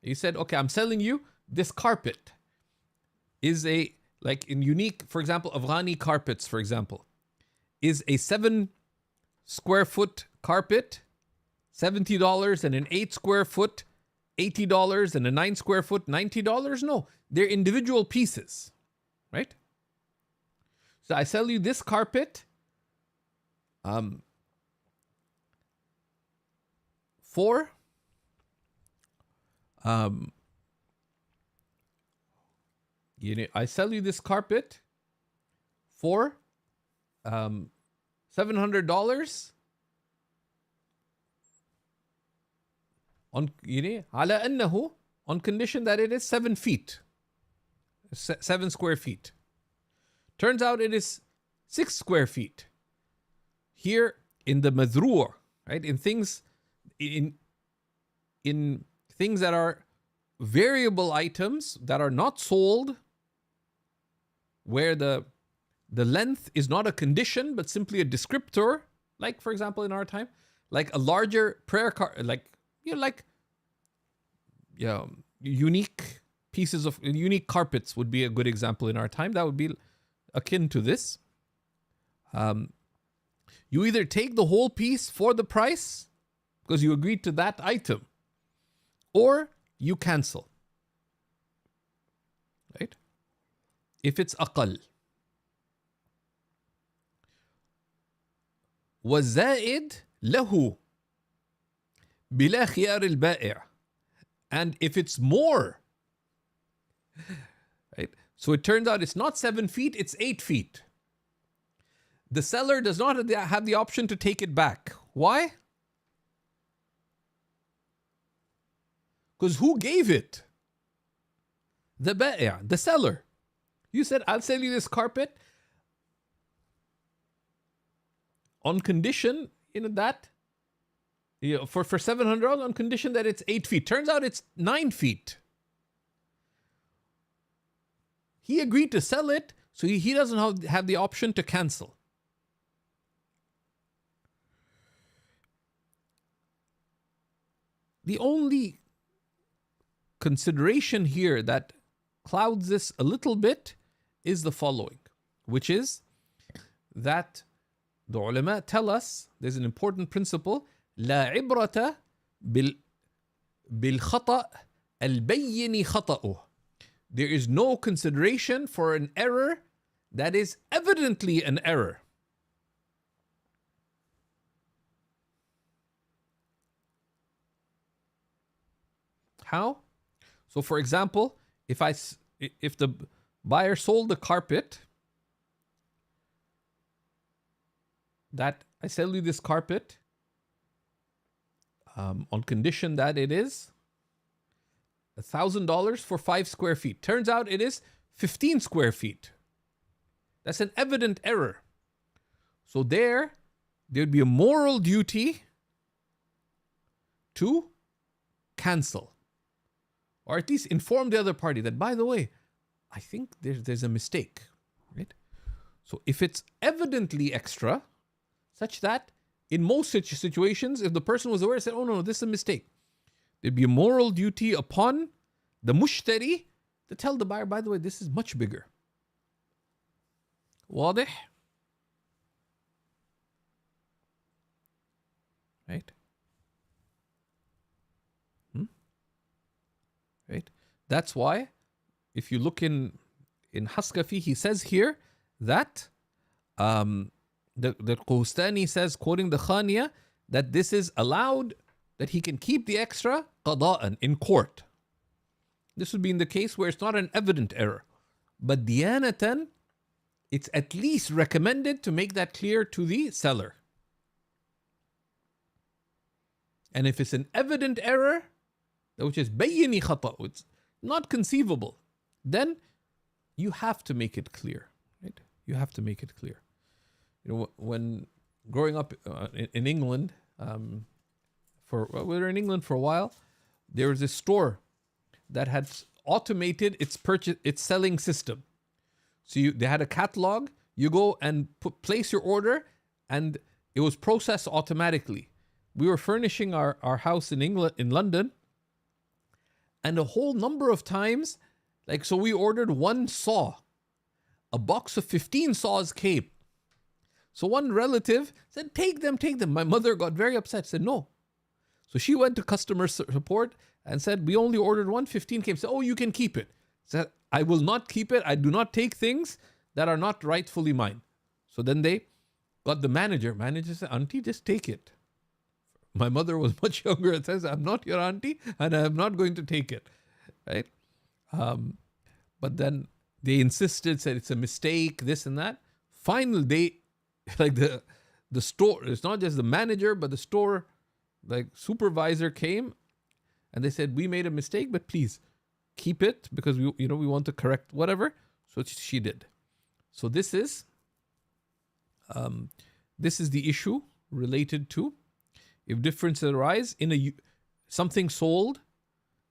He said, okay, I'm selling you this carpet is like in unique, for example, Afghani carpets, for example, is a 7 square foot carpet, $70, and an 8 square foot, $80, and a 9 square foot, $90. No, they're individual pieces, right? So I sell you this carpet for I sell you this carpet for $700 on على أنه on condition that it is 7 feet, 7 square feet. Turns out it is 6 square feet. Here in the madhru', right? In things that are variable items that are not sold, where the length is not a condition but simply a descriptor, like for example in our time, like a larger prayer card, unique pieces of unique carpets would be a good example in our time. That would be akin to this. You either take the whole piece for the price because you agreed to that item, or you cancel. Right? If it's aqal. وَالزَّائِد لَهُ بِلَا خِيَارِ الْبَائِعِ. And if it's more, right? So it turns out it's not 7 feet, it's 8 feet. The seller does not have the option to take it back. Why? Because who gave it? The ba'i', the seller. You said, I'll sell you this carpet on condition, that, for $700 on condition that it's 8 feet. Turns out it's 9 feet. He agreed to sell it, so he doesn't have the option to cancel. The only consideration here that clouds this a little bit is the following, which is that the ulama tell us there's an important principle: لا عبرة بالخطأ البين خطأه. There is no consideration for an error that is evidently an error. How? So, for example, if the buyer sold the carpet, that I sell you this carpet on condition that it is $1,000 for 5 square feet. Turns out it is 15 square feet. That's an evident error. So there'd be a moral duty to cancel, or at least inform the other party that, by the way, I think there's a mistake, right? So if it's evidently extra, such that in most situations, if the person was aware and said, oh no, this is a mistake, there'd be a moral duty upon the mushtari to tell the buyer, by the way, this is much bigger. واضح? Right? Right? That's why, if you look in Haskafi, he says here that the Qustani says, quoting the Khaniya, that this is allowed, that he can keep the extra qada'an in court. This would be in the case where it's not an evident error. But diyanatan, it's at least recommended to make that clear to the seller. And if it's an evident error, which is bayini khata, it's not conceivable, then you have to make it clear, right? You have to make it clear. When growing up in England, we were in England for a while, there was a store that had automated its selling system. So they had a catalog. You go and place your order, and it was processed automatically. We were furnishing our house in England, in London, and a whole number of times, so we ordered one saw. A box of 15 saws came. So one relative said, take them. My mother got very upset, said no. So she went to customer support and said, we only ordered one, 15 came. Said, oh, you can keep it. Said, I will not keep it. I do not take things that are not rightfully mine. So then they got the manager. Manager said, auntie, just take it. My mother was much younger and says, I'm not your auntie and I'm not going to take it. Right? But then they insisted, said it's a mistake, this and that. Finally, the store, it's not just the manager, but the store supervisor came and they said, we made a mistake, but please keep it because we want to correct whatever. So she did. So this is the issue related to if differences arise in something sold,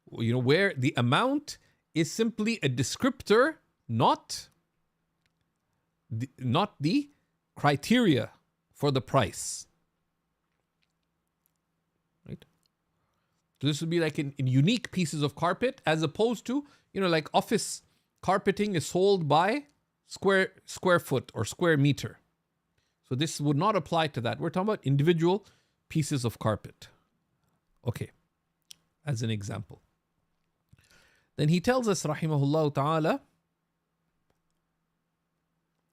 where the amount is simply a descriptor, not the criteria for the price. Right? So this would be like in unique pieces of carpet, as opposed to, like office carpeting is sold by square foot or square meter. So this would not apply to that. We're talking about individual pieces of carpet. Okay, as an example. Then he tells us, rahimahullah ta'ala,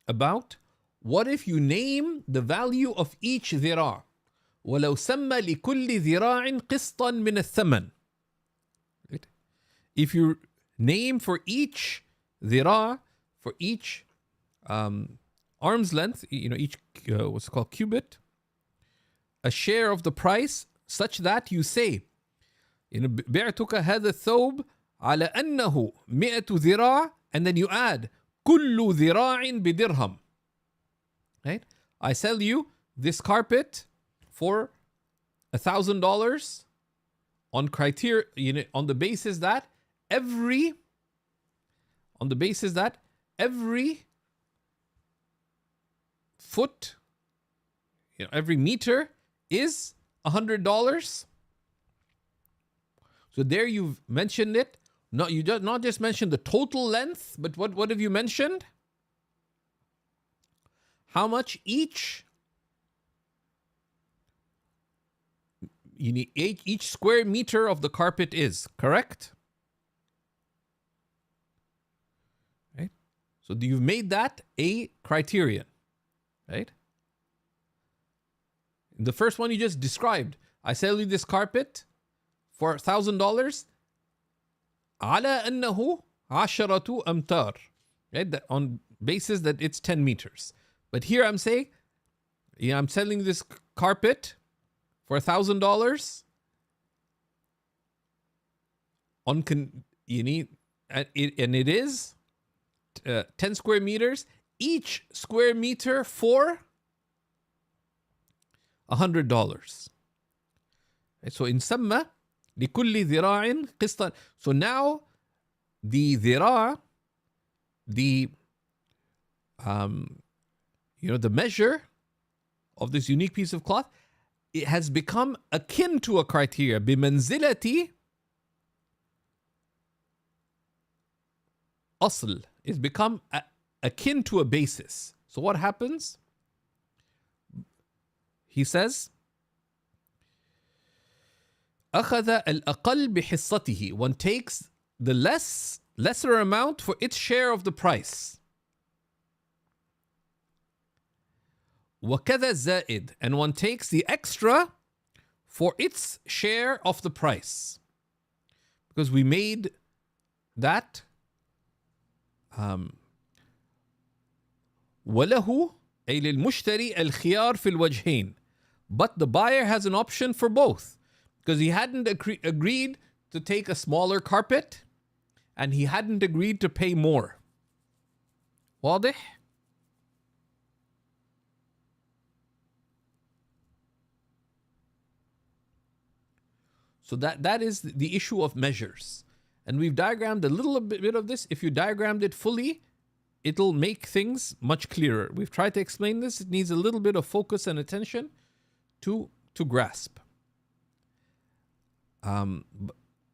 about what if you name the value of each ذراع ولو سمى لكل ذراع قسطا من الثمن. Right? If you name for each ذراع, for each arm's length, each what's called cubit, a share of the price, such that you say بعتك هذا الثوب على أنه 100 ذراع, and then you add كل ذراع بدرهم. Right? I sell you this carpet for $1,000 on criteria, on the basis that every foot, every meter is $100. So there you've mentioned it. No, you just not just mentioned the total length, but what have you mentioned? How much each square meter of the carpet is, correct? Right? So you've made that a criterion, right? The first one you just described, I sell you this carpet for $1,000 على أنه 10 أمتار, right? That on basis that it's 10 meters. But here I'm saying, I'm selling this carpet for $1,000 on and it is 10 square meters, each square meter for $100. Right? So in Samma لكل ذراع قسطا. So now the ذراع, the the measure of this unique piece of cloth, it has become akin to a criteria. بمنزلة أصل. It's become akin to a basis. So what happens? He says, أخذ الأقل بحصته. One takes the lesser amount for its share of the price. وكذا الزائد. And one takes the extra for its share of the price. Because we made that وله أي للمشتري الخيار في الوجهين. But the buyer has an option for both. Because he hadn't agreed to take a smaller carpet and he hadn't agreed to pay more. واضح? So that is the issue of measures. And we've diagrammed a little bit of this. If you diagrammed it fully, it'll make things much clearer. We've tried to explain this. It needs a little bit of focus and attention to grasp.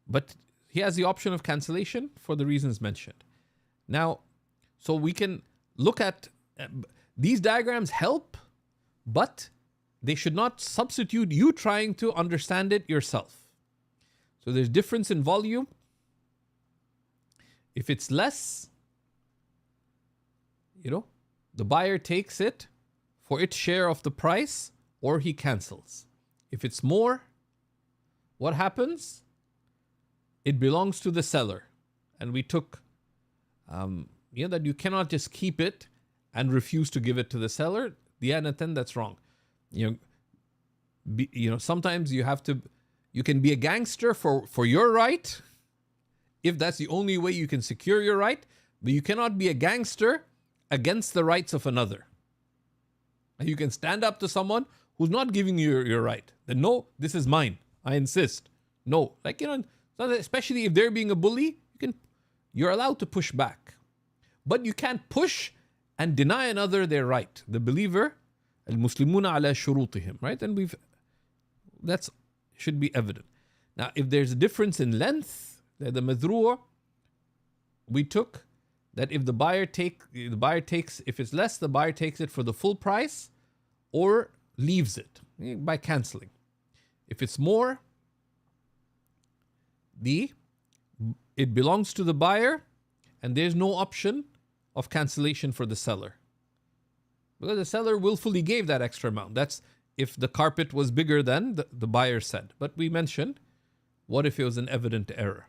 But he has the option of cancellation for the reasons mentioned. Now, so we can look at these diagrams help, but they should not substitute you trying to understand it yourself. So there's difference in volume. If it's less, the buyer takes it for its share of the price or he cancels. If it's more, what happens? It belongs to the seller. And we took, that you cannot just keep it and refuse to give it to the seller. Diyanatan, that's wrong. Sometimes you can be a gangster for your right, if that's the only way you can secure your right, but you cannot be a gangster against the rights of another. And you can stand up to someone who's not giving you your right. Then no, this is mine. I insist. No, especially if they're being a bully, you're allowed to push back. But you can't push and deny another their right. The believer, al-Muslimuna ala shurutihim, right? And that should be evident. Now, if there's a difference in length, the madru'a, we took that if the buyer takes, if it's less, the buyer takes it for the full price or leaves it by canceling. If it's more, it belongs to the buyer and there's no option of cancellation for the seller. Because the seller willfully gave that extra amount. That's if the carpet was bigger than the buyer said. But we mentioned, what if it was an evident error?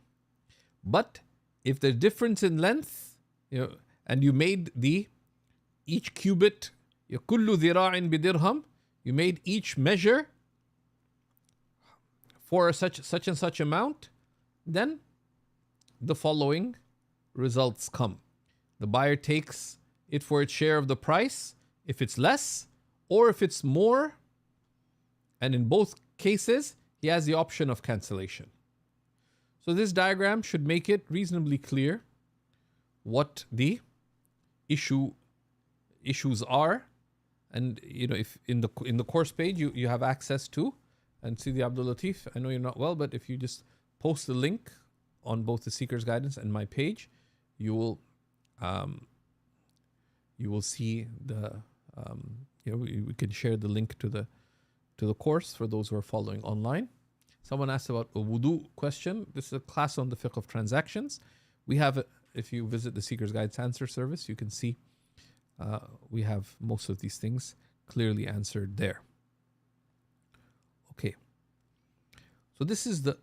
But if there's difference in length, and you made each cubit, كل ذراع بدرهم, you made each measure for such and such amount, then the following results come. The buyer takes it for its share of the price if it's less, or if it's more, and in both cases, he has the option of cancellation. So this diagram should make it reasonably clear what the issues are. And if in the course page you have access to, and Sidi Abdul Latif, I know you're not well, but if you just post the link on both the Seeker's Guidance and my page, you will see the we can share the link to the course for those who are following online. Someone asked about a wudu question. This is a class on the fiqh of transactions. We have, if you visit the Seeker's Guidance answer service, you can see we have most of these things clearly answered there. Okay. So this is the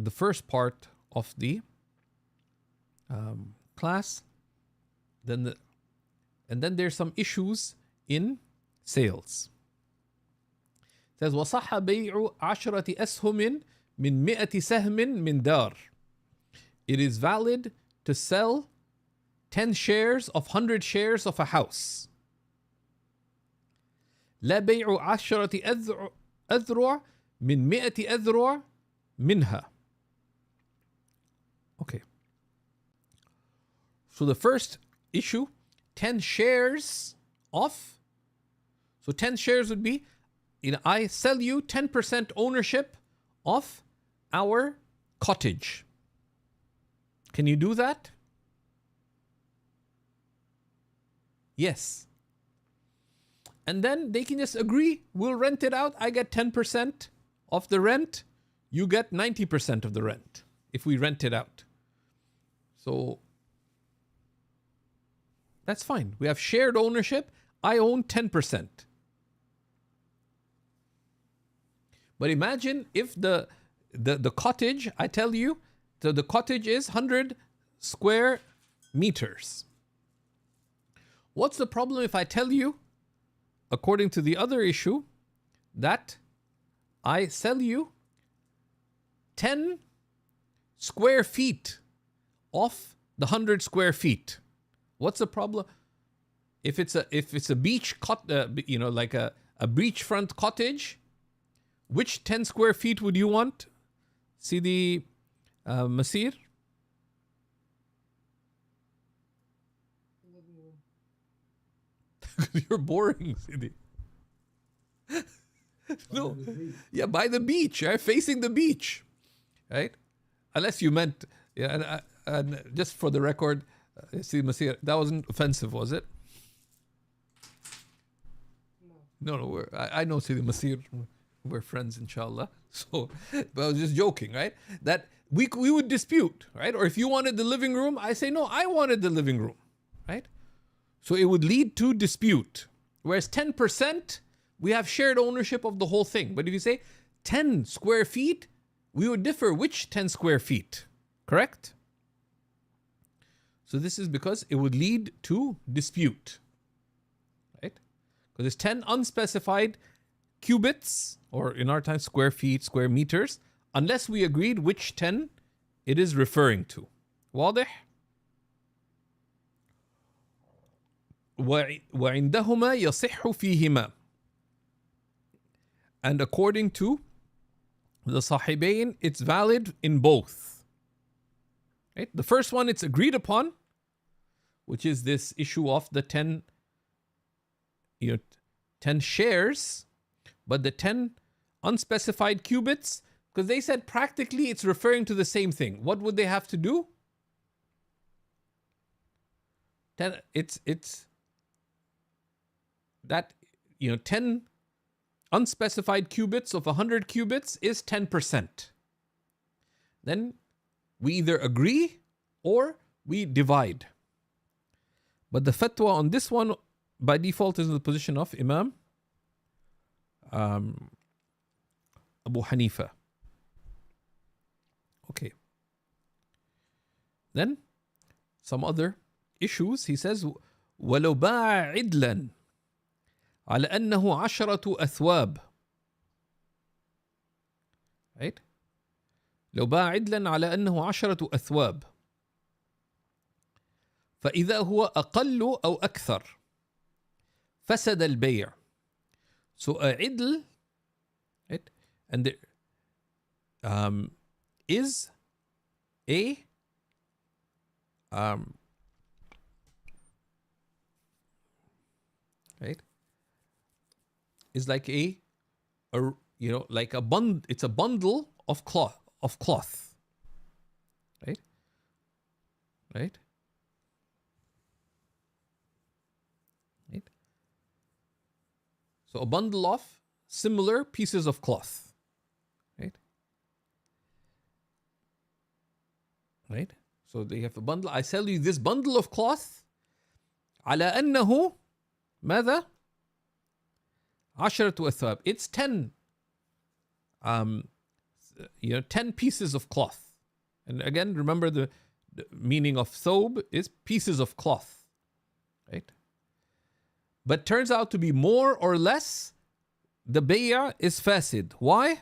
first part of the class. And then there's some issues in sales. It says وصح بيع 10 أسهم من 100 سهم من دار. It is valid to sell 10 shares of 100 shares of a house. لا بيع 10 أذرع من 100 أذرع منها. Okay. So the first issue, 10 shares of, so 10 shares would be, I sell you 10% ownership of our cottage. Can you do that? Yes. And then they can just agree, we'll rent it out. I get 10% of the rent. You get 90% of the rent if we rent it out. So that's fine. We have shared ownership. I own 10%. But imagine if the cottage, I tell you, the cottage is 100 square meters. What's the problem if I tell you, according to the other issue, that I sell you 10 square feet of the 100 square feet? What's the problem? If it's a beach like a beachfront cottage, which 10 square feet would you want? See the Masir? You're boring, Sidi. No. Yeah, by the beach, right? Facing the beach. Right? Unless you meant, and just for the record, Sidi Masir, that wasn't offensive, was it? No, I know Sidi Masir. We're friends, inshallah. So, but I was just joking, right? That we would dispute, right? Or if you wanted the living room, I say, no, I wanted the living room, right? So it would lead to dispute. Whereas 10%, we have shared ownership of the whole thing. But if you say 10 square feet, we would differ which 10 square feet, correct? So this is because it would lead to dispute, right? Because it's 10 unspecified cubits, or in our time, square feet, square meters, unless we agreed which 10 it is referring to. واضح? وعندهما يصح فيهما. And according to the Sahibain, it's valid in both. Right? The first one, it's agreed upon, which is this issue of the 10 shares, but the 10 unspecified cubits, because they said practically it's referring to the same thing. What would they have to do? It's that 10 unspecified cubits of 100 cubits is 10%. Then we either agree or we divide. But the fatwa on this one by default is in the position of Imam Abu Hanifa. Okay. Then some other issues. He says وَلَوْ بَاعَ عِدْلًا على أنه 10 أثواب. right? لو باع عدلا على أنه 10 أثواب فإذا هو أقل أو أكثر فسد البيع. So a idl, right? And there, is a right? Is like a like a bund. It's a bundle of cloth, right? Right? Right? So a bundle of similar pieces of cloth, right? Right? So they have a bundle. I sell you this bundle of cloth على أنه ماذا؟ 10 أثواب. It's 10 10 pieces of cloth. And again, remember the meaning of thobe is pieces of cloth, right? But turns out to be more or less, the bay'ah is fasid. Why?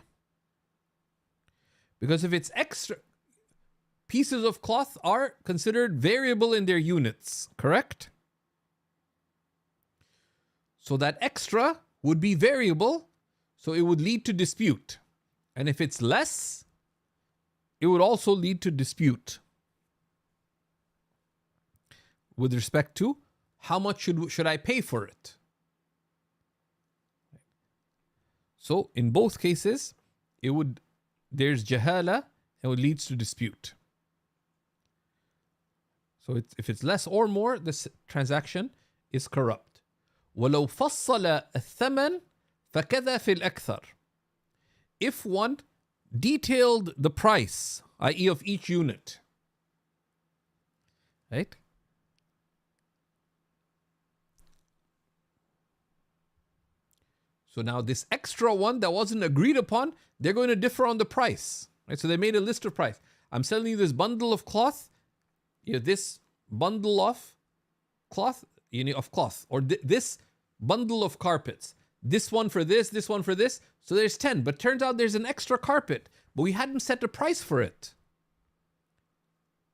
Because if it's extra, pieces of cloth are considered variable in their units, correct? So that extra would be variable, so it would lead to dispute. And if it's less, it would also lead to dispute with respect to how much should I pay for it. So in both cases, there's jahala and it leads to dispute. So if it's less or more, this transaction is corrupt. ولو فصل الثمن فكذا في الأكثر. If one detailed the price, i.e. of each unit, right? So now this extra one that wasn't agreed upon, they're going to differ on the price, right? So they made a list of price. I'm selling you this bundle of cloth, this bundle of cloth, or this bundle of carpets. This one for this one for this. So there's 10, but turns out there's an extra carpet, but we hadn't set a price for it.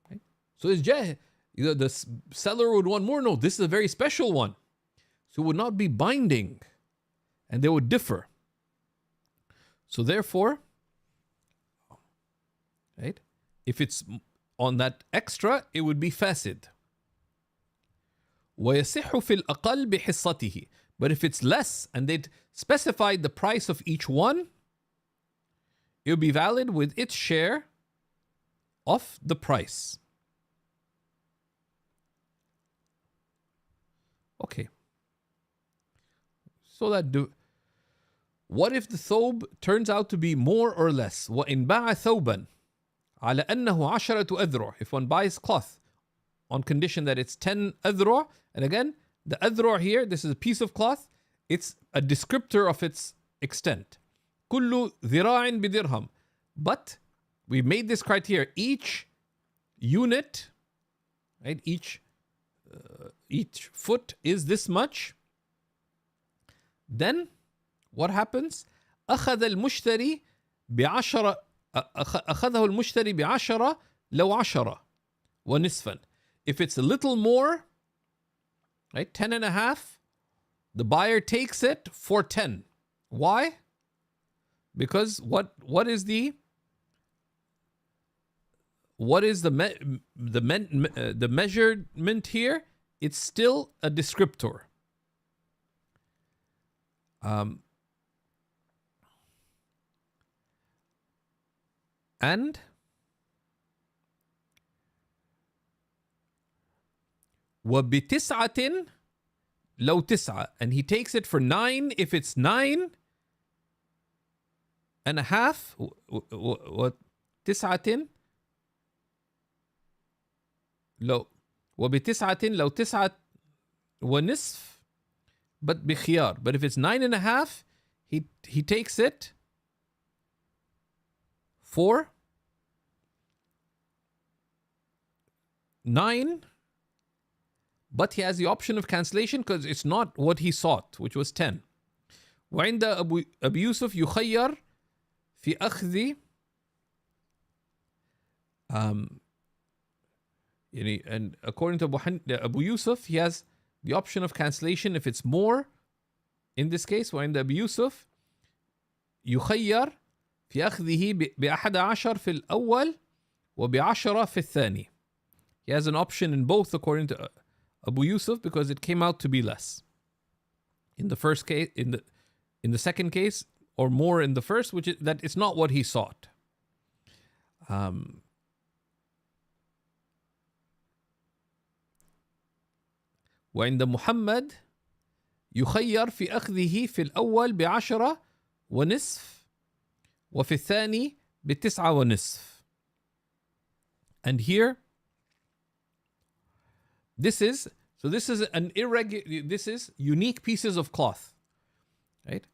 Right? So it's the seller would want more. No, this is a very special one. So it would not be binding and they would differ. So therefore, right? If it's on that extra, it would be fasid. ويصح في الأقل بحصته. But if it's less and they'd specified the price of each one, it would be valid with its share of the price. Okay. So what if the thobe turns out to be more or less? وإن باع ثوبا على أنه 10 أذرع. If one buys cloth on condition that it's 10 أذرع, and again, the أذرع here, this is a piece of cloth, it's a descriptor of its extent. كل ذراع بدرهم. But we made this criteria. Each unit, right? Each foot is this much. Then what happens? أخذ المشتري ب10 أخذه المشتري ب10 لو 10 ونصفا. If it's a little more, right, 10 and a half, the buyer takes it for 10. Why? Because what is the measurement here? It's still a descriptor. And وبتسعة لو 9, and he takes it for 9 if it's 9 and a half. وتسعة لو وبتسعة لو 9 ونصف, but بخيار. But if it's 9 and a half, he takes it for 9, but he has the option of cancellation because it's not what he sought, which was 10. وعند أبو يوسف يخير في أخذ Um, and according to Abu Yusuf, he has the option of cancellation if it's more. In this case, وعند أبي يوسف يخير في أخذه ب11 في الأول وب10 في الثاني. He has an option in both according to Abu Yusuf because it came out to be less. In the first case, in the second case, or more in the first, which is that it's not what he sought. وعند محمد يخير في أخذه في الأول ب10 ونصف وفي الثاني ب9 ونصف. And here, this is an irregular, this is unique pieces of cloth, right?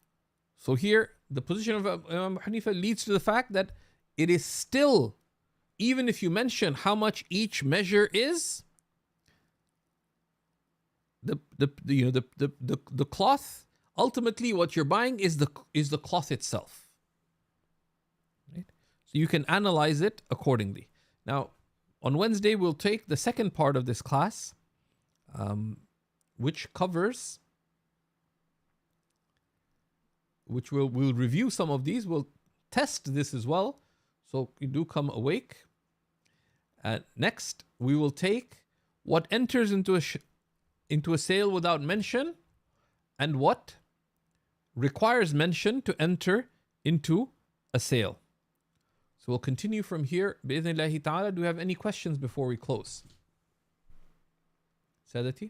So here, the position of Imam Hanifa leads to the fact that it is still, even if you mention how much each measure is, the cloth, ultimately what you're buying is the cloth itself, right? So you can analyze it accordingly. Now, on Wednesday we'll take the second part of this class, which covers, which we'll review some of these. We'll test this as well, so you do come awake. Next, we will take what enters into a sale without mention, and what requires mention to enter into a sale. So we'll continue from here. Bi'idhnillahi ta'ala. Do we have any questions before we close? Sadati?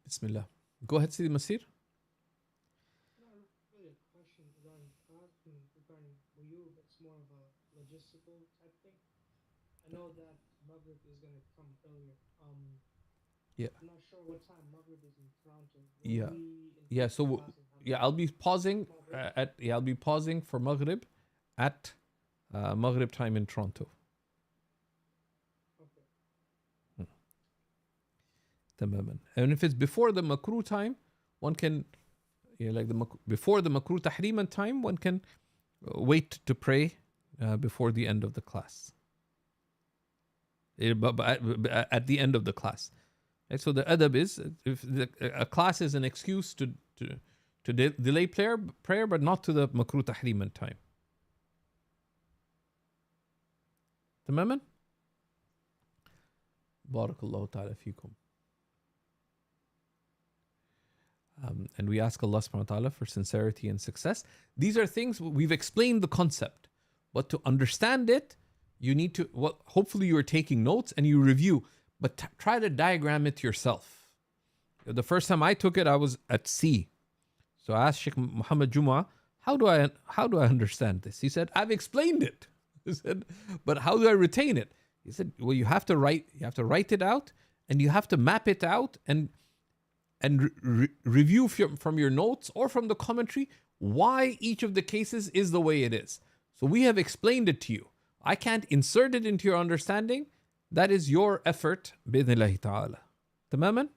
Bismillah. Go ahead, Sidi Masir. Logistical type thing. I know that Maghrib is going to come earlier. Yeah. I'm not sure what time Maghrib is in Toronto. Yeah. So I'll be pausing I'll be pausing for Maghrib at Maghrib time in Toronto. Okay. Tamaman. And if it's before the makruh time, one can, before the makruh tahriman time, one can wait to pray before the end of the class. At the end of the class. Right? So the adab is, if a class is an excuse to delay prayer, but not to the makruh tahriman time. Tamaman? Barakallahu ta'ala feekum. And we ask Allah subhanahu wa ta'ala for sincerity and success. These are things, we've explained the concept, but to understand it, you need to, hopefully you're taking notes and you review, but try to diagram it yourself. The first time I took it, I was at sea. So I asked Shaykh Muhammad Juma, how do I understand this? He said, I've explained it. I said, but how do I retain it? He said, well, you have to write it out, and you have to map it out and review from your notes or from the commentary why each of the cases is the way it is. So we have explained it to you. I can't insert it into your understanding. That is your effort, bi'idhnillahi ta'ala. Tamaman?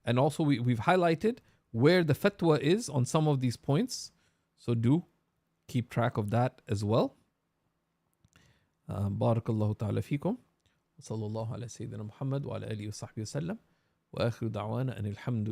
And also we've highlighted where the fatwa is on some of these points. So do keep track of that as well. Barakallahu ta'ala feekum. Sallallahu ala Sayyidina Muhammad wa ala alihi wa sahbihi wa sallam. وآخر دعوانا أن الحمد